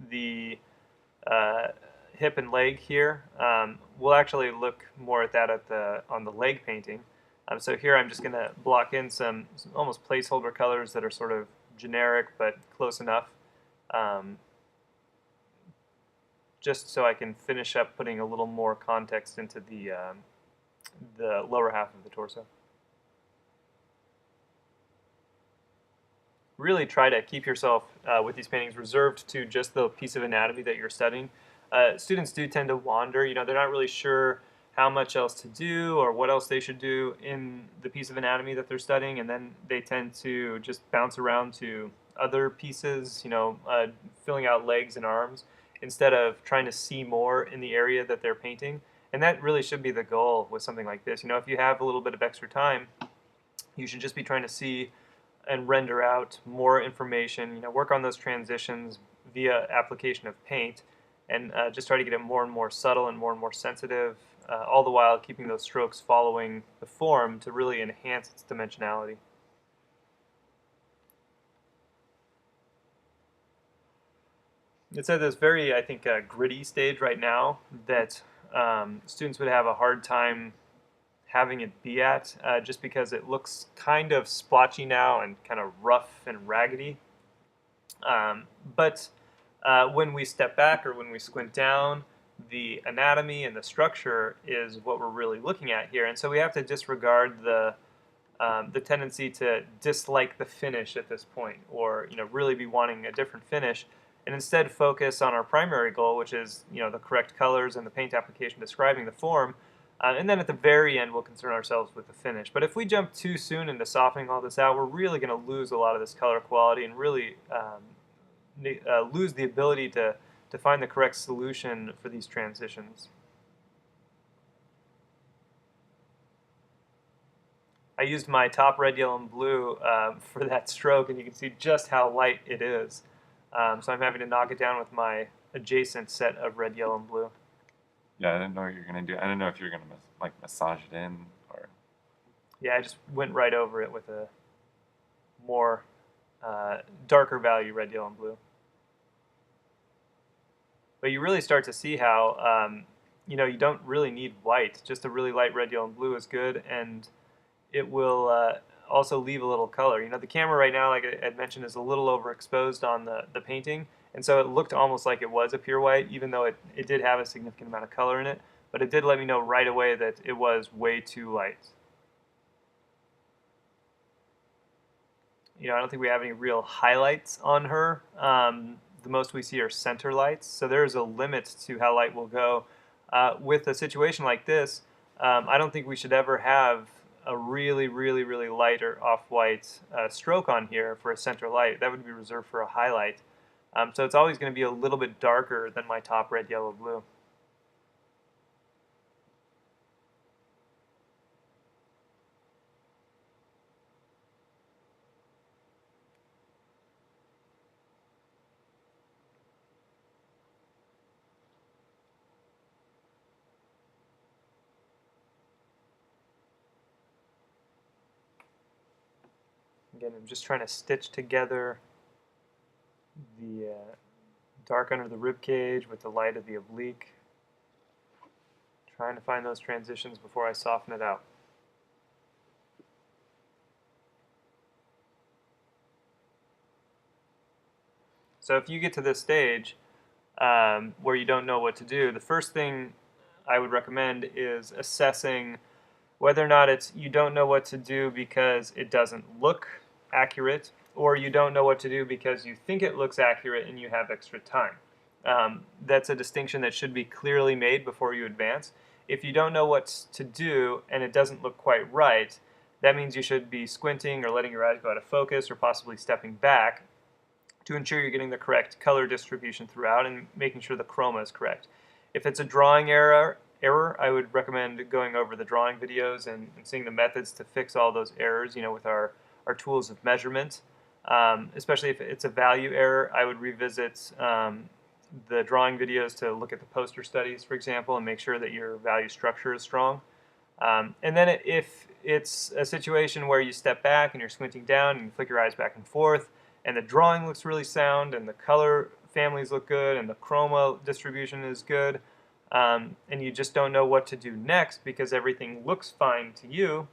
A: the hip and leg here. We'll actually look more at that on the leg painting. So here I'm just going to block in some almost placeholder colors that are sort of generic but close enough, just so I can finish up putting a little more context into the lower half of the torso. Really try to keep yourself with these paintings reserved to just the piece of anatomy that you're studying. Students do tend to wander. They're not really sure how much else to do or what else they should do in the piece of anatomy that they're studying, and then they tend to just bounce around to other pieces, filling out legs and arms, instead of trying to see more in the area that they're painting. And that really should be the goal with something like this. If you have a little bit of extra time, you should just be trying to see and render out more information, work on those transitions via application of paint, and just try to get it more and more subtle and more sensitive, all the while keeping those strokes following the form to really enhance its dimensionality. It's at this very, I think, gritty stage right now that students would have a hard time having it be at, just because it looks kind of splotchy now and kind of rough and raggedy. But when we step back or when we squint down, the anatomy and the structure is what we're really looking at here. And so we have to disregard the tendency to dislike the finish at this point, or really be wanting a different finish, and instead focus on our primary goal, which is the correct colors and the paint application describing the form. And then at the very end, we'll concern ourselves with the finish. But if we jump too soon into softening all this out, we're really going to lose a lot of this color quality and really lose the ability to find the correct solution for these transitions. I used my top red, yellow, and blue for that stroke, and you can see just how light it is. So I'm having to knock it down with my adjacent set of red, yellow, and blue.
B: Yeah, I didn't know what you were going to do. I didn't know if you were going to like massage it in or...
A: Yeah, I just went right over it with a more darker value red, yellow, and blue. But you really start to see how you don't really need white. Just a really light red, yellow, and blue is good, and it will also leave a little color. The camera right now, like I had mentioned, is a little overexposed on the painting, and so it looked almost like it was a pure white, even though it did have a significant amount of color in it. But it did let me know right away that it was way too light. I don't think we have any real highlights on her. The most we see are center lights, so there's a limit to how light will go. With a situation like this, I don't think we should ever have a really, really, really light or off-white stroke on here for a center light. That would be reserved for a highlight. So it's always going to be a little bit darker than my top red, yellow, blue. Again, I'm just trying to stitch together the dark under the rib cage with the light of the oblique. Trying to find those transitions before I soften it out. So if you get to this stage where you don't know what to do, the first thing I would recommend is assessing whether or not you don't know what to do because it doesn't look accurate, or you don't know what to do because you think it looks accurate and you have extra time. That's a distinction that should be clearly made before you advance. If you don't know what to do and it doesn't look quite right, that means you should be squinting or letting your eyes go out of focus or possibly stepping back to ensure you're getting the correct color distribution throughout and making sure the chroma is correct. If it's a drawing error, I would recommend going over the drawing videos and seeing the methods to fix all those errors, with our tools of measurement. Especially if it's a value error, I would revisit the drawing videos to look at the poster studies, for example, and make sure that your value structure is strong. And then if it's a situation where you step back and you're squinting down and you flick your eyes back and forth, and the drawing looks really sound, and the color families look good, and the chroma distribution is good, and you just don't know what to do next because everything looks fine to you,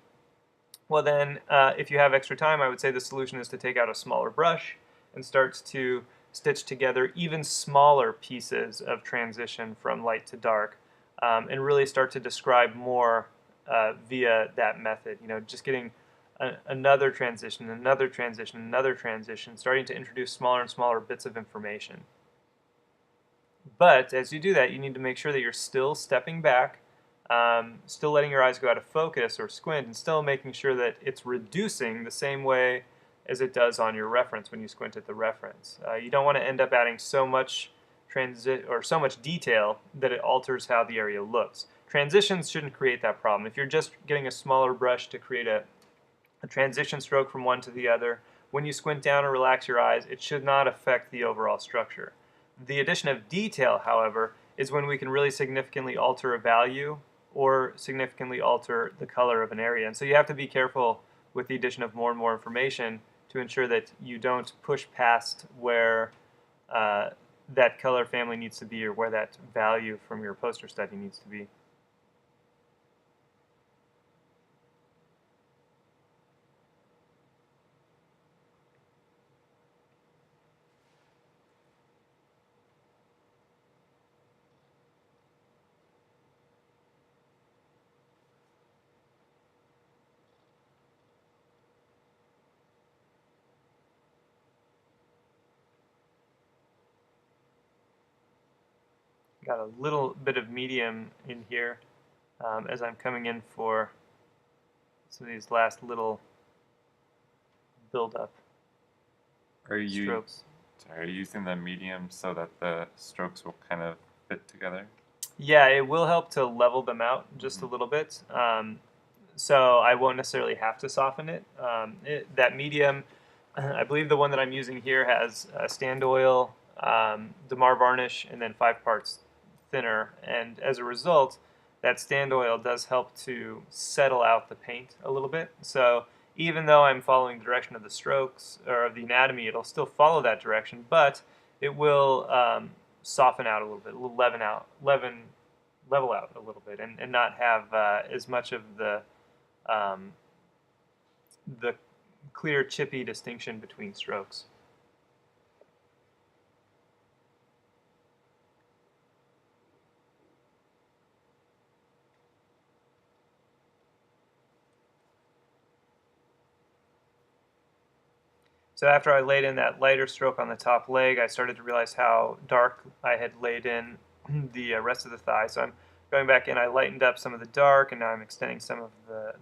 A: well then, if you have extra time, I would say the solution is to take out a smaller brush and start to stitch together even smaller pieces of transition from light to dark, and really start to describe more via that method. Just getting another transition, another transition, another transition, starting to introduce smaller and smaller bits of information. But as you do that, you need to make sure that you're still stepping back, still letting your eyes go out of focus or squint, and still making sure that it's reducing the same way as it does on your reference when you squint at the reference. You don't want to end up adding so much so much detail that it alters how the area looks. Transitions shouldn't create that problem. If you're just getting a smaller brush to create a transition stroke from one to the other, when you squint down or relax your eyes, it should not affect the overall structure. The addition of detail, however, is when we can really significantly alter a value or significantly alter the color of an area. And so you have to be careful with the addition of more and more information to ensure that you don't push past where that color family needs to be or where that value from your poster study needs to be. Got a little bit of medium in here as I'm coming in for some of these last little build-up
B: Are you
A: strokes.
B: Sorry, are you using the medium so that the strokes will kind of fit together?
A: Yeah, it will help to level them out just a
B: Mhm.
A: little bit. So I won't necessarily have to soften it. That medium, I believe the one that I'm using here has stand oil, Damar varnish, and then 5 parts thinner. And as a result, that stand oil does help to settle out the paint a little bit. So even though I'm following the direction of the strokes or of the anatomy, it'll still follow that direction, but it will soften out a little bit, level out a little bit, and not have as much of um, the clear chippy distinction between strokes. So after I laid in that lighter stroke on the top leg, I started to realize how dark I had laid in the rest of the thigh. So I'm going back in, I lightened up some of the dark, and now I'm extending some of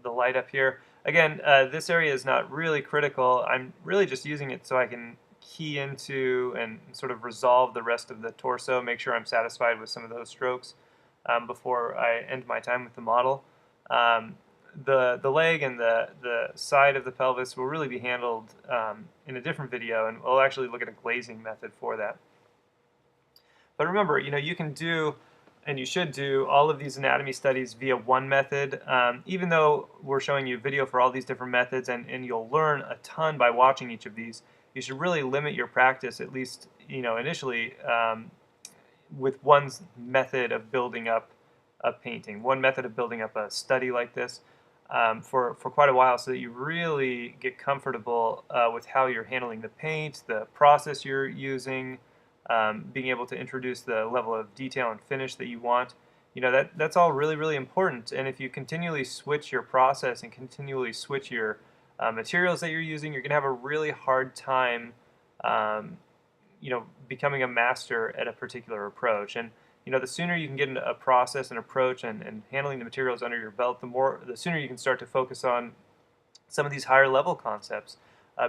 A: the light up here. Again, this area is not really critical. I'm really just using it so I can key into and sort of resolve the rest of the torso, make sure I'm satisfied with some of those strokes before I end my time with the model. Um, the leg and the side of the pelvis will really be handled in a different video, and we'll actually look at a glazing method for that. But remember, you can do, and you should do, all of these anatomy studies via one method. Even though we're showing you video for all these different methods, and you'll learn a ton by watching each of these, you should really limit your practice, at least initially, with one method of building up a painting, one method of building up a study like this for quite a while, so that you really get comfortable with how you're handling the paint, the process you're using, being able to introduce the level of detail and finish that you want. That's all really, really important. And if you continually switch your process and continually switch your materials that you're using, you're going to have a really hard time um, becoming a master at a particular approach. And the sooner you can get into a process and approach and handling the materials under your belt, the sooner you can start to focus on some of these higher level concepts.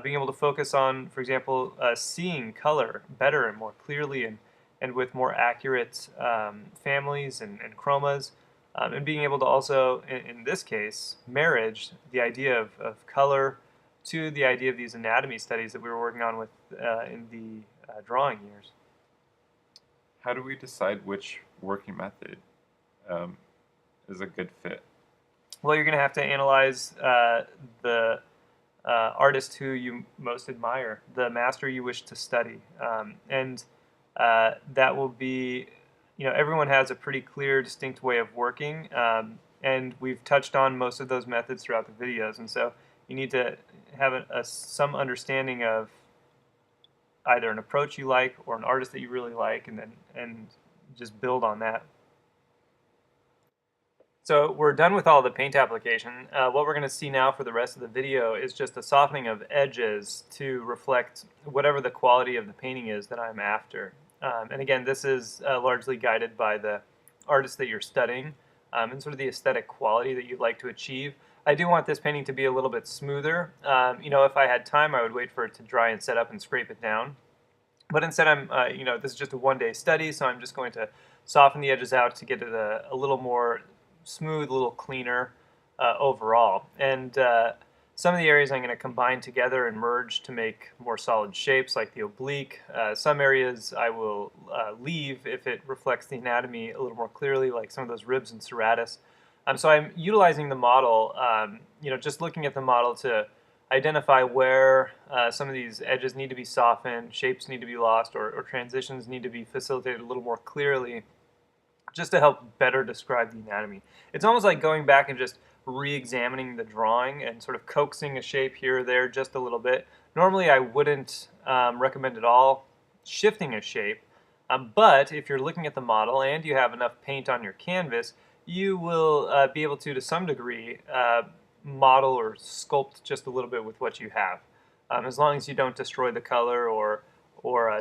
A: Being able to focus on, for example, seeing color better and more clearly, and with more accurate families and chromas, and being able to also, in this case, marriage the idea of color to the idea of these anatomy studies that we were working on with in the drawing years.
B: How do we decide which working method um, is a good fit?
A: Well, you're going to have to analyze the artist who you most admire, the master you wish to study, and that will be, everyone has a pretty clear, distinct way of working, and we've touched on most of those methods throughout the videos, and so you need to have some understanding of either an approach you like or an artist that you really like, and just build on that. So we're done with all the paint application. What we're going to see now for the rest of the video is just a softening of edges to reflect whatever the quality of the painting is that I'm after. And again, this is largely guided by the artist that you're studying and sort of the aesthetic quality that you'd like to achieve. I do want this painting to be a little bit smoother. If I had time, I would wait for it to dry and set up and scrape it down. But instead, this is just a one-day study, so I'm just going to soften the edges out to get it a little more smooth, a little cleaner overall. And some of the areas I'm going to combine together and merge to make more solid shapes, like the oblique. Some areas I will leave if it reflects the anatomy a little more clearly, like some of those ribs and serratus. So I'm utilizing the model, just looking at the model to identify where some of these edges need to be softened, shapes need to be lost, or transitions need to be facilitated a little more clearly, just to help better describe the anatomy. It's almost like going back and just re-examining the drawing and sort of coaxing a shape here or there just a little bit. Normally I wouldn't recommend at all shifting a shape, but if you're looking at the model and you have enough paint on your canvas, you will be able to some degree, model or sculpt just a little bit with what you have. As long as you don't destroy the color or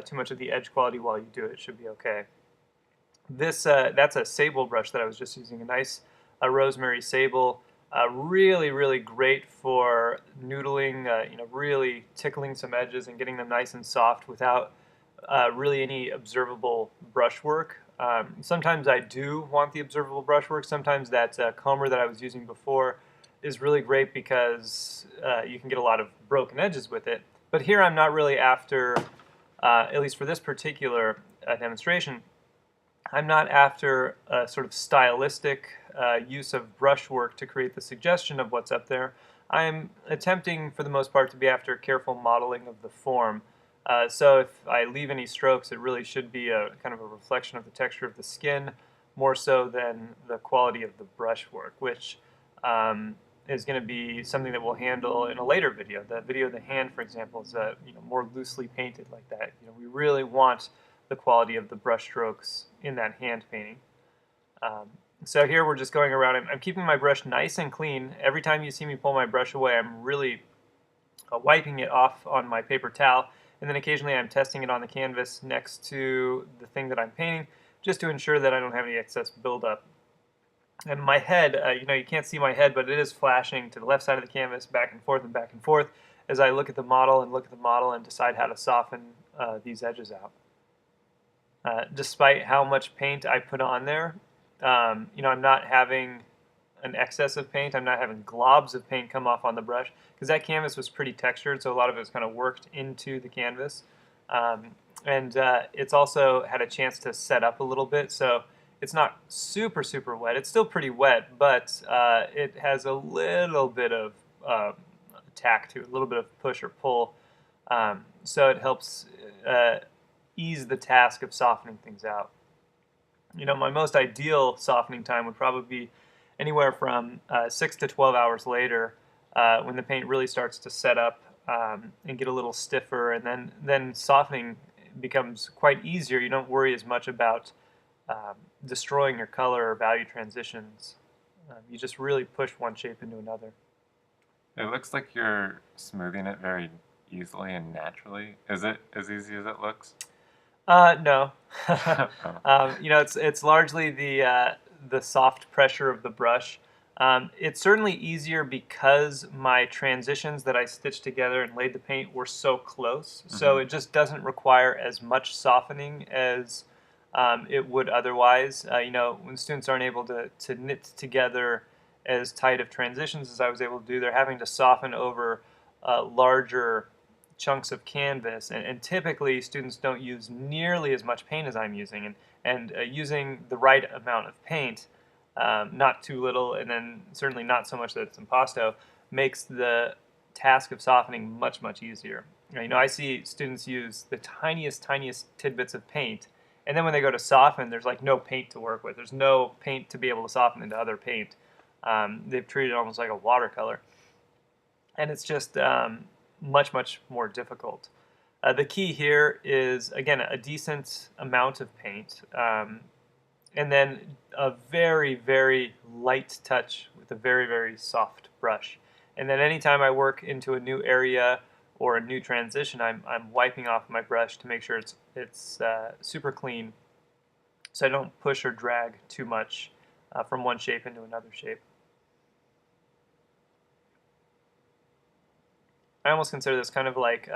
A: too much of the edge quality while you do it, it should be okay. That's a sable brush that I was just using, a nice rosemary sable. Really, really great for noodling, really tickling some edges and getting them nice and soft without really any observable brushwork. Sometimes I do want the observable brushwork. Sometimes that comber that I was using before is really great because you can get a lot of broken edges with it. But here I'm not really after, at least for this particular demonstration, I'm not after a sort of stylistic use of brushwork to create the suggestion of what's up there. I'm attempting, for the most part, to be after careful modeling of the form. So if I leave any strokes, it really should be a kind of a reflection of the texture of the skin, more so than the quality of the brushwork, which is going to be something that we'll handle in a later video. The video of the hand, for example, is more loosely painted like that. We really want the quality of the brush strokes in that hand painting. So here we're just going around. I'm keeping my brush nice and clean. Every time you see me pull my brush away, I'm really wiping it off on my paper towel, and then occasionally I'm testing it on the canvas next to the thing that I'm painting, just to ensure that I don't have any excess buildup. And my head, you can't see my head, but it is flashing to the left side of the canvas, back and forth, as I look at the model and decide how to soften these edges out. Despite how much paint I put on there, I'm not having an excess of paint. I'm not having globs of paint come off on the brush because that canvas was pretty textured, so a lot of it was kind of worked into the canvas. And it's also had a chance to set up a little bit, so it's not super, super wet. It's still pretty wet, but it has a little bit of tack to it, a little bit of push or pull. So it helps ease the task of softening things out. My most ideal softening time would probably be anywhere from 6 to 12 hours later, when the paint really starts to set up and get a little stiffer, and then softening becomes quite easier. You don't worry as much about destroying your color or value transitions. You just really push one shape into another.
B: It looks like you're smoothing it very easily and naturally. Is it as easy as it looks?
A: No.
B: Oh.
A: It's largely the soft pressure of the brush. It's certainly easier because my transitions that I stitched together and laid the paint were so close. So it just doesn't require as much softening as it would otherwise. When students aren't able to knit together as tight of transitions as I was able to do, they're having to soften over larger chunks of canvas, and typically students don't use nearly as much paint as I'm using, and using the right amount of paint, not too little, and then certainly not so much that it's impasto, makes the task of softening much, much easier. I see students use the tiniest tidbits of paint, and then when they go to soften, there's like no paint to work with. There's no paint to be able to soften into other paint. They've treated it almost like a watercolor, and it's just much, much more difficult. The key here is, again, a decent amount of paint, and then a very, very light touch with a very, very soft brush. And then anytime I work into a new area or a new transition, I'm wiping off my brush to make sure it's super clean, so I don't push or drag too much from one shape into another shape. I almost consider this kind of like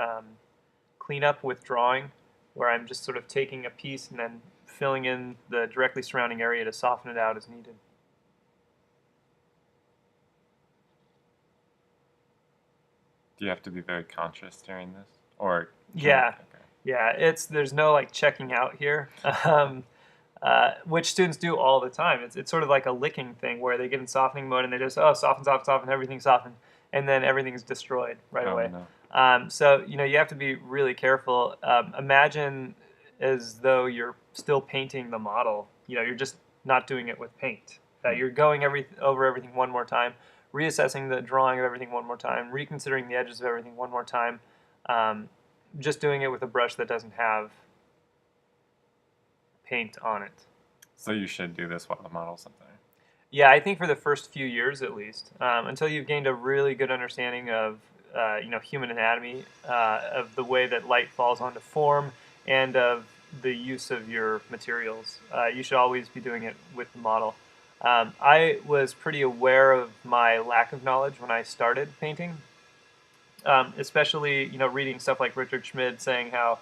A: cleanup with drawing, where I'm just sort of taking a piece and then filling in the directly surrounding area to soften it out as needed.
B: Do you have to be very conscious during this, or
A: Yeah,
B: okay.
A: yeah. There's no like checking out here, which students do all the time. It's sort of like a licking thing where they get in softening mode and they just soften, soften, soften, everything's softened, and then everything's destroyed right away.
B: No.
A: So you have to be really careful. Imagine as though you're still painting the model. You're just not doing it with paint. You're going over everything one more time, reassessing the drawing of everything one more time, reconsidering the edges of everything one more time, just doing it with a brush that doesn't have paint on it.
B: So you should do this while the model's up there.
A: Yeah, I think for the first few years at least, until you've gained a really good understanding of human anatomy, of the way that light falls onto form, and of the use of your materials. You should always be doing it with the model. I was pretty aware of my lack of knowledge when I started painting, especially reading stuff like Richard Schmid saying how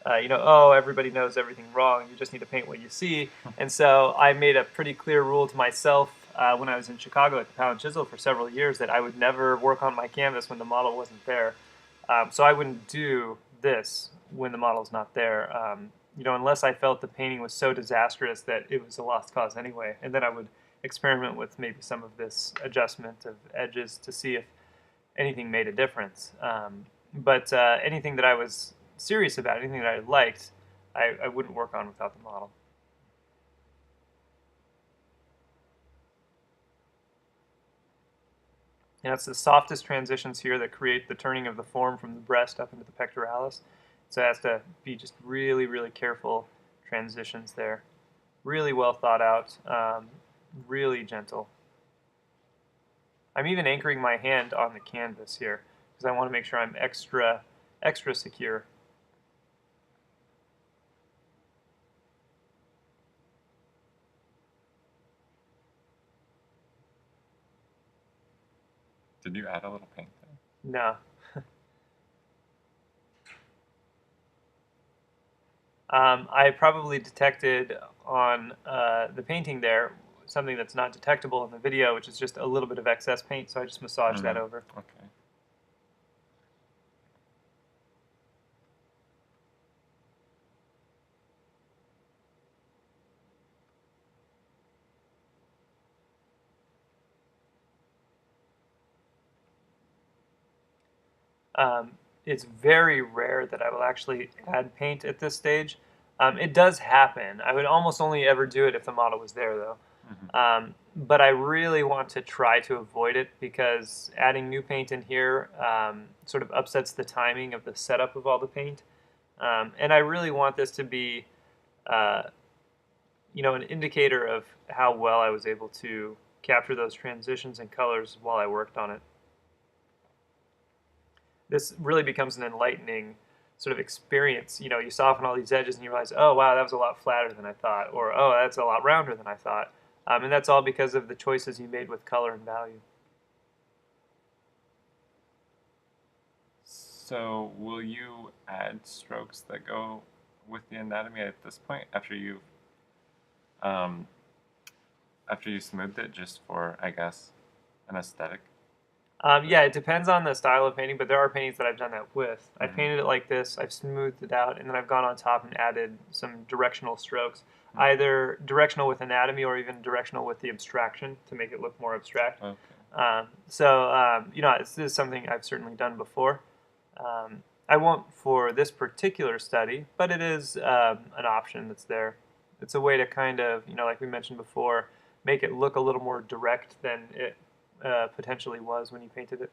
A: oh, everybody knows everything wrong. You just need to paint what you see. And so I made a pretty clear rule to myself when I was in Chicago at the Pound and Chisel for several years that I would never work on my canvas when the model wasn't there. So I wouldn't do this when the model's not there, unless I felt the painting was so disastrous that it was a lost cause anyway. And then I would experiment with maybe some of this adjustment of edges to see if anything made a difference. But anything that I was serious about, anything that I liked, I wouldn't work on without the model. And it's the softest transitions here that create the turning of the form from the breast up into the pectoralis. So it has to be just really, really careful transitions there. Really well thought out, really gentle. I'm even anchoring my hand on the canvas here because I want to make sure I'm extra secure.
B: Did you add a little paint there?
A: No. I probably detected on the painting there something that's not detectable in the video, which is just a little bit of excess paint, so I just massaged that over.
B: Okay.
A: It's very rare that I will actually add paint at this stage. It does happen. I would almost only ever do it if the model was there, though. But I really want to try to avoid it because adding new paint in here sort of upsets the timing of the setup of all the paint. And I really want this to be, an indicator of how well I was able to capture those transitions and colors while I worked on it. This really becomes an enlightening sort of experience. You soften all these edges and you realize, oh, wow, that was a lot flatter than I thought, or oh, that's a lot rounder than I thought. And that's all because of the choices you made with color and value.
B: So will you add strokes that go with the anatomy at this point after you smoothed it, just for, I guess, an aesthetic?
A: Yeah, it depends on the style of painting, but there are paintings that I've done that with. I've painted it like this, I've smoothed it out, and then I've gone on top and added some directional strokes, either directional with anatomy or even directional with the abstraction to make it look more abstract.
B: Okay.
A: This is something I've certainly done before. I won't for this particular study, but it is an option that's there. It's a way to kind of, like we mentioned before, make it look a little more direct than it potentially was when you painted it.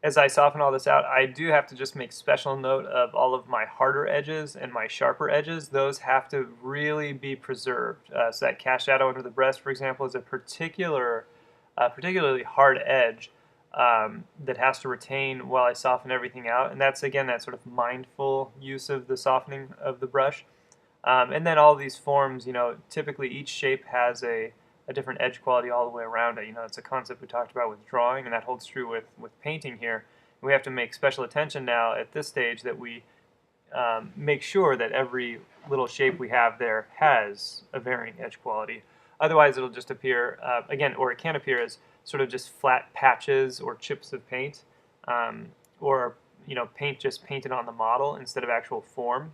A: As I soften all this out, I do have to just make special note of all of my harder edges and my sharper edges. Those have to really be preserved. So that cast shadow under the breast, for example, is a particularly hard edge that has to retain while I soften everything out. And that's, again, that sort of mindful use of the softening of the brush. And then all these forms, typically each shape has a different edge quality all the way around it. It's a concept we talked about with drawing, and that holds true with painting here. And we have to make special attention now at this stage that we make sure that every little shape we have there has a varying edge quality. Otherwise, it'll just appear, or it can appear as sort of just flat patches or chips of paint, or paint just painted on the model instead of actual form.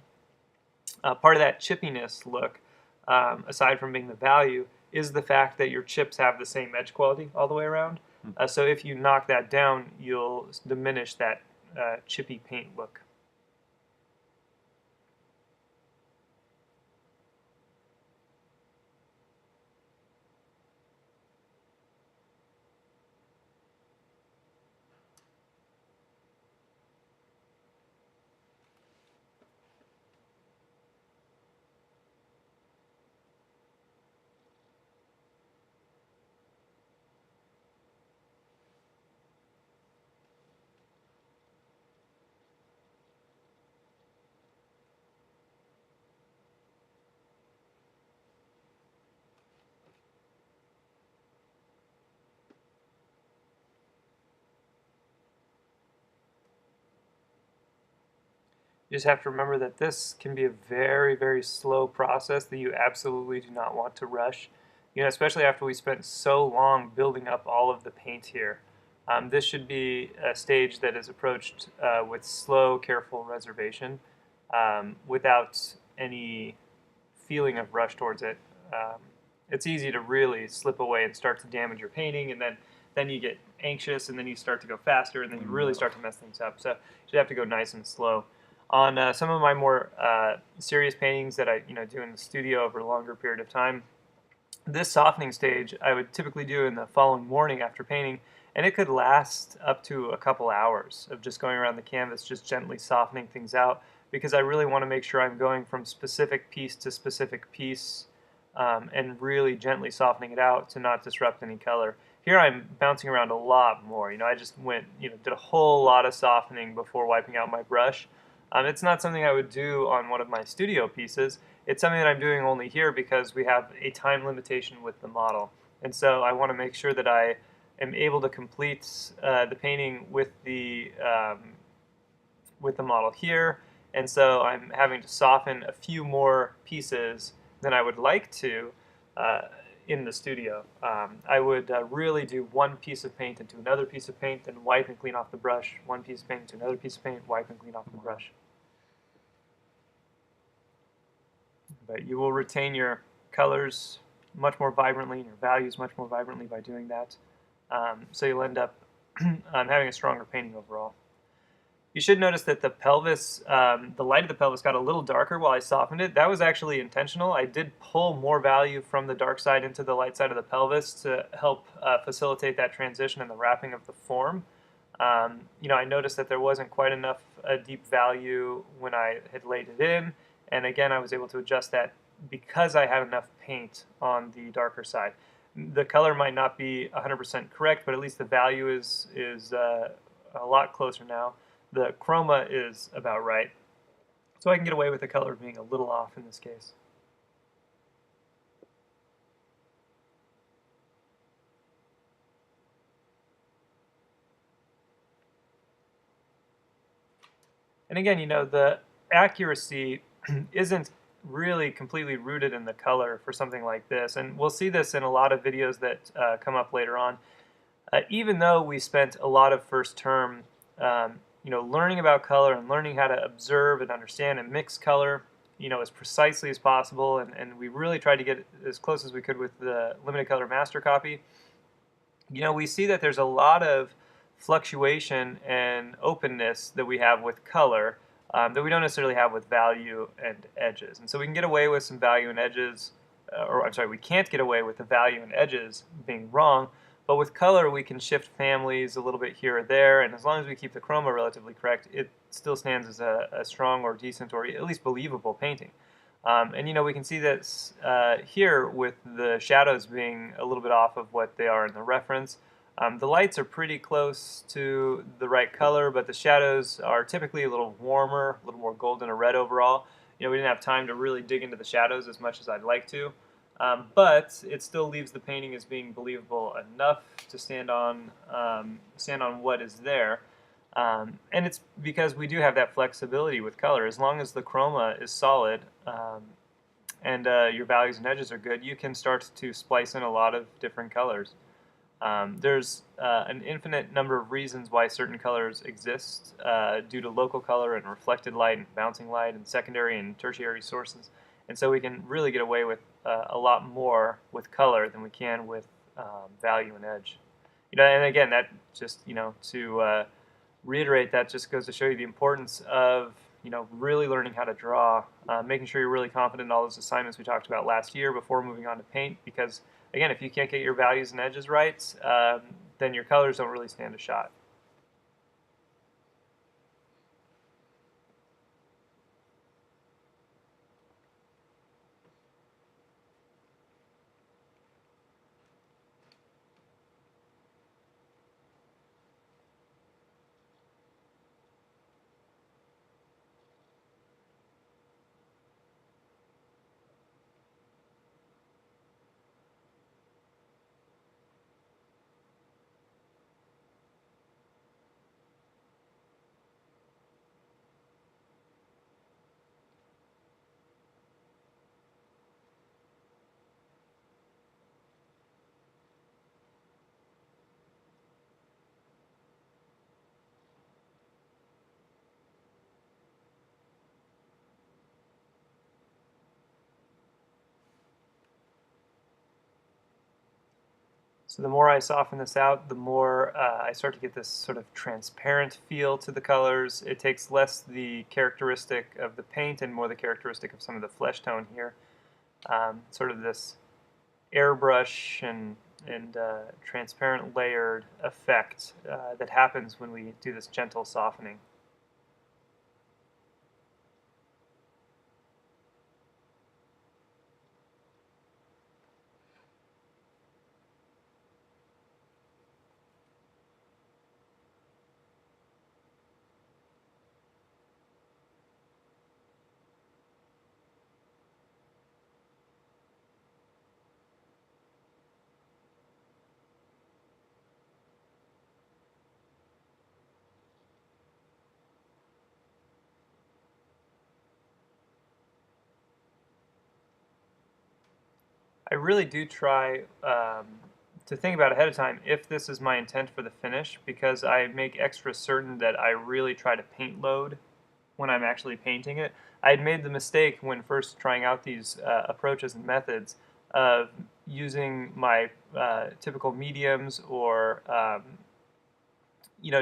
A: Part of that chippiness look, aside from being the value, is the fact that your chips have the same edge quality all the way around. So if you knock that down, you'll diminish that chippy paint look. You just have to remember that this can be a very, very slow process that you absolutely do not want to rush. Especially after we spent so long building up all of the paint here. This should be a stage that is approached with slow, careful reservation, without any feeling of rush towards it. It's easy to really slip away and start to damage your painting, and then you get anxious, and then you start to go faster, and then you really start to mess things up. So you should have to go nice and slow. On some of my more serious paintings that I do in the studio over a longer period of time, this softening stage I would typically do in the following morning after painting, and it could last up to a couple hours of just going around the canvas, just gently softening things out, because I really want to make sure I'm going from specific piece to specific piece, and really gently softening it out to not disrupt any color. Here I'm bouncing around a lot more. I just went, did a whole lot of softening before wiping out my brush. It's not something I would do on one of my studio pieces. It's something that I'm doing only here because we have a time limitation with the model. And so I want to make sure that I am able to complete the painting with the model here. And so I'm having to soften a few more pieces than I would like to uh, in the studio. I would really do one piece of paint into another piece of paint, then wipe and clean off the brush, one piece of paint into another piece of paint, wipe and clean off the brush. But you will retain your colors much more vibrantly and your values much more vibrantly by doing that. So you'll end up having a stronger painting overall. You should notice that the pelvis, the light of the pelvis got a little darker while I softened it. That was actually intentional. I did pull more value from the dark side into the light side of the pelvis to help facilitate that transition and the wrapping of the form. I noticed that there wasn't quite enough deep value when I had laid it in, and again, I was able to adjust that because I had enough paint on the darker side. The color might not be 100% correct, but at least the value is a lot closer now. The chroma is about right, so I can get away with the color being a little off in this case. And again, the accuracy isn't really completely rooted in the color for something like this. And we'll see this in a lot of videos that come up later on. Even though we spent a lot of first term, learning about color and learning how to observe and understand and mix color, as precisely as possible, and we really tried to get as close as we could with the limited color master copy, we see that there's a lot of fluctuation and openness that we have with color that we don't necessarily have with value and edges. And so we can get away with some value and edges, or I'm sorry, we can't get away with the value and edges being wrong, but with color we can shift families a little bit here or there, and as long as we keep the chroma relatively correct, it still stands as a strong or decent or at least believable painting. And we can see this here with the shadows being a little bit off of what they are in the reference. The lights are pretty close to the right color, but the shadows are typically a little warmer, a little more golden or red overall. We didn't have time to really dig into the shadows as much as I'd like to, but it still leaves the painting as being believable enough to stand on what is there. And it's because we do have that flexibility with color. As long as the chroma is solid and your values and edges are good, you can start to splice in a lot of different colors. There's an infinite number of reasons why certain colors exist due to local color and reflected light and bouncing light and secondary and tertiary sources. And so we can really get away with a lot more with color than we can with value and edge. And again, that just, to reiterate, that just goes to show you the importance of really learning how to draw, making sure you're really confident in all those assignments we talked about last year before moving on to paint, because again, if you can't get your values and edges right, then your colors don't really stand a shot. So the more I soften this out, the more I start to get this sort of transparent feel to the colors. It takes less the characteristic of the paint and more the characteristic of some of the flesh tone here. Sort of this airbrush and transparent layered effect that happens when we do this gentle softening. I really do try to think about ahead of time if this is my intent for the finish, because I make extra certain that I really try to paint load when I'm actually painting it. I had made the mistake when first trying out these approaches and methods of using my typical mediums or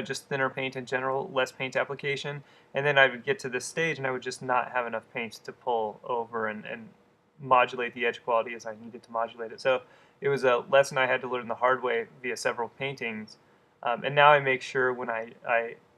A: just thinner paint in general, less paint application, and then I would get to this stage and I would just not have enough paint to pull over and modulate the edge quality as I needed to modulate it. So it was a lesson I had to learn the hard way via several paintings, and now I make sure when I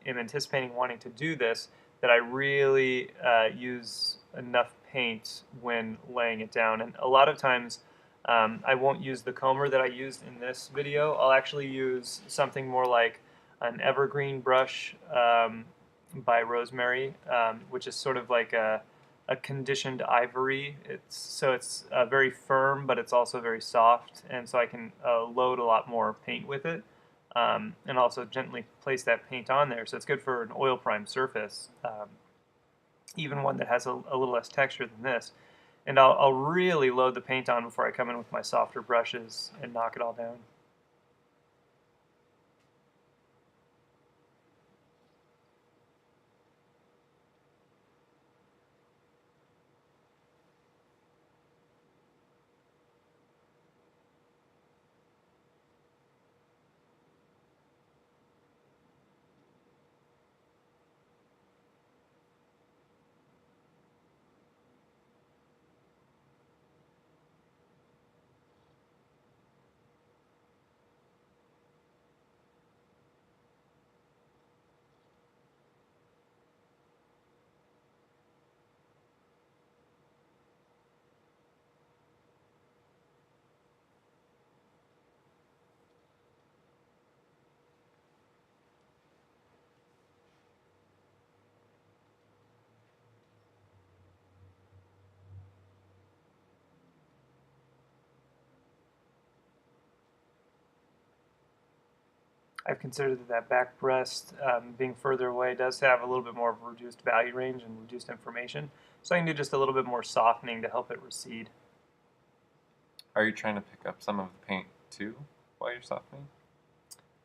A: am anticipating wanting to do this that I really use enough paint when laying it down. And a lot of times I won't use the comber that I used in this video. I'll actually use something more like an evergreen brush by Rosemary, which is sort of like a conditioned ivory. It's very firm, but it's also very soft, and so I can load a lot more paint with it, and also gently place that paint on there. So it's good for an oil prime surface, even one that has a little less texture than this. And I'll really load the paint on before I come in with my softer brushes and knock it all down. I've considered that that back breast being further away does have a little bit more of a reduced value range and reduced information. So I can do just a little bit more softening to help it recede.
B: Are you trying to pick up some of the paint too while you're softening?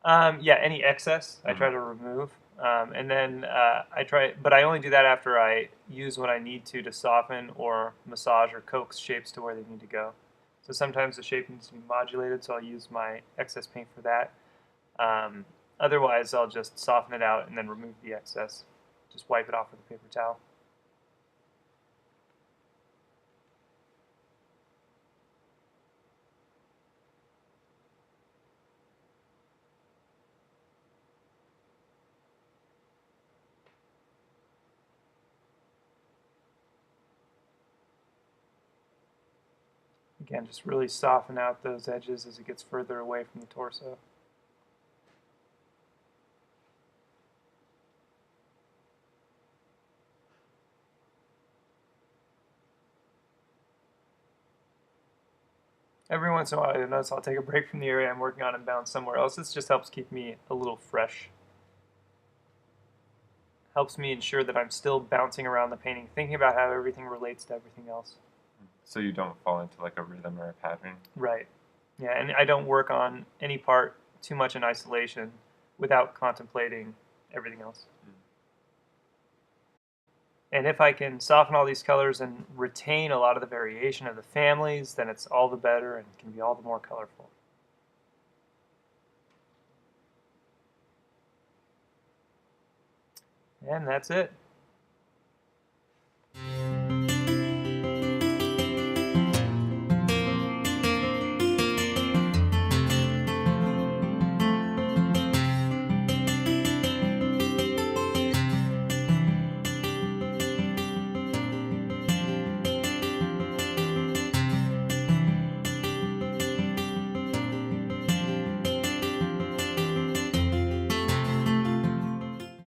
A: Yeah, any excess I try to remove. And then but I only do that after I use what I need to soften or massage or coax shapes to where they need to go. So sometimes the shape needs to be modulated, so I'll use my excess paint for that. Otherwise, I'll just soften it out and then remove the excess. Just wipe it off with a paper towel. Again, just really soften out those edges as it gets further away from the torso. Every once in a while, you'll notice I'll take a break from the area I'm working on and bounce somewhere else. This just helps keep me a little fresh. Helps me ensure that I'm still bouncing around the painting, thinking about how everything relates to everything else.
B: So you don't fall into like a rhythm or a pattern?
A: Right. Yeah, and I don't work on any part too much in isolation without contemplating everything else. And if I can soften all these colors and retain a lot of the variation of the families, then it's all the better and can be all the more colorful. And that's it.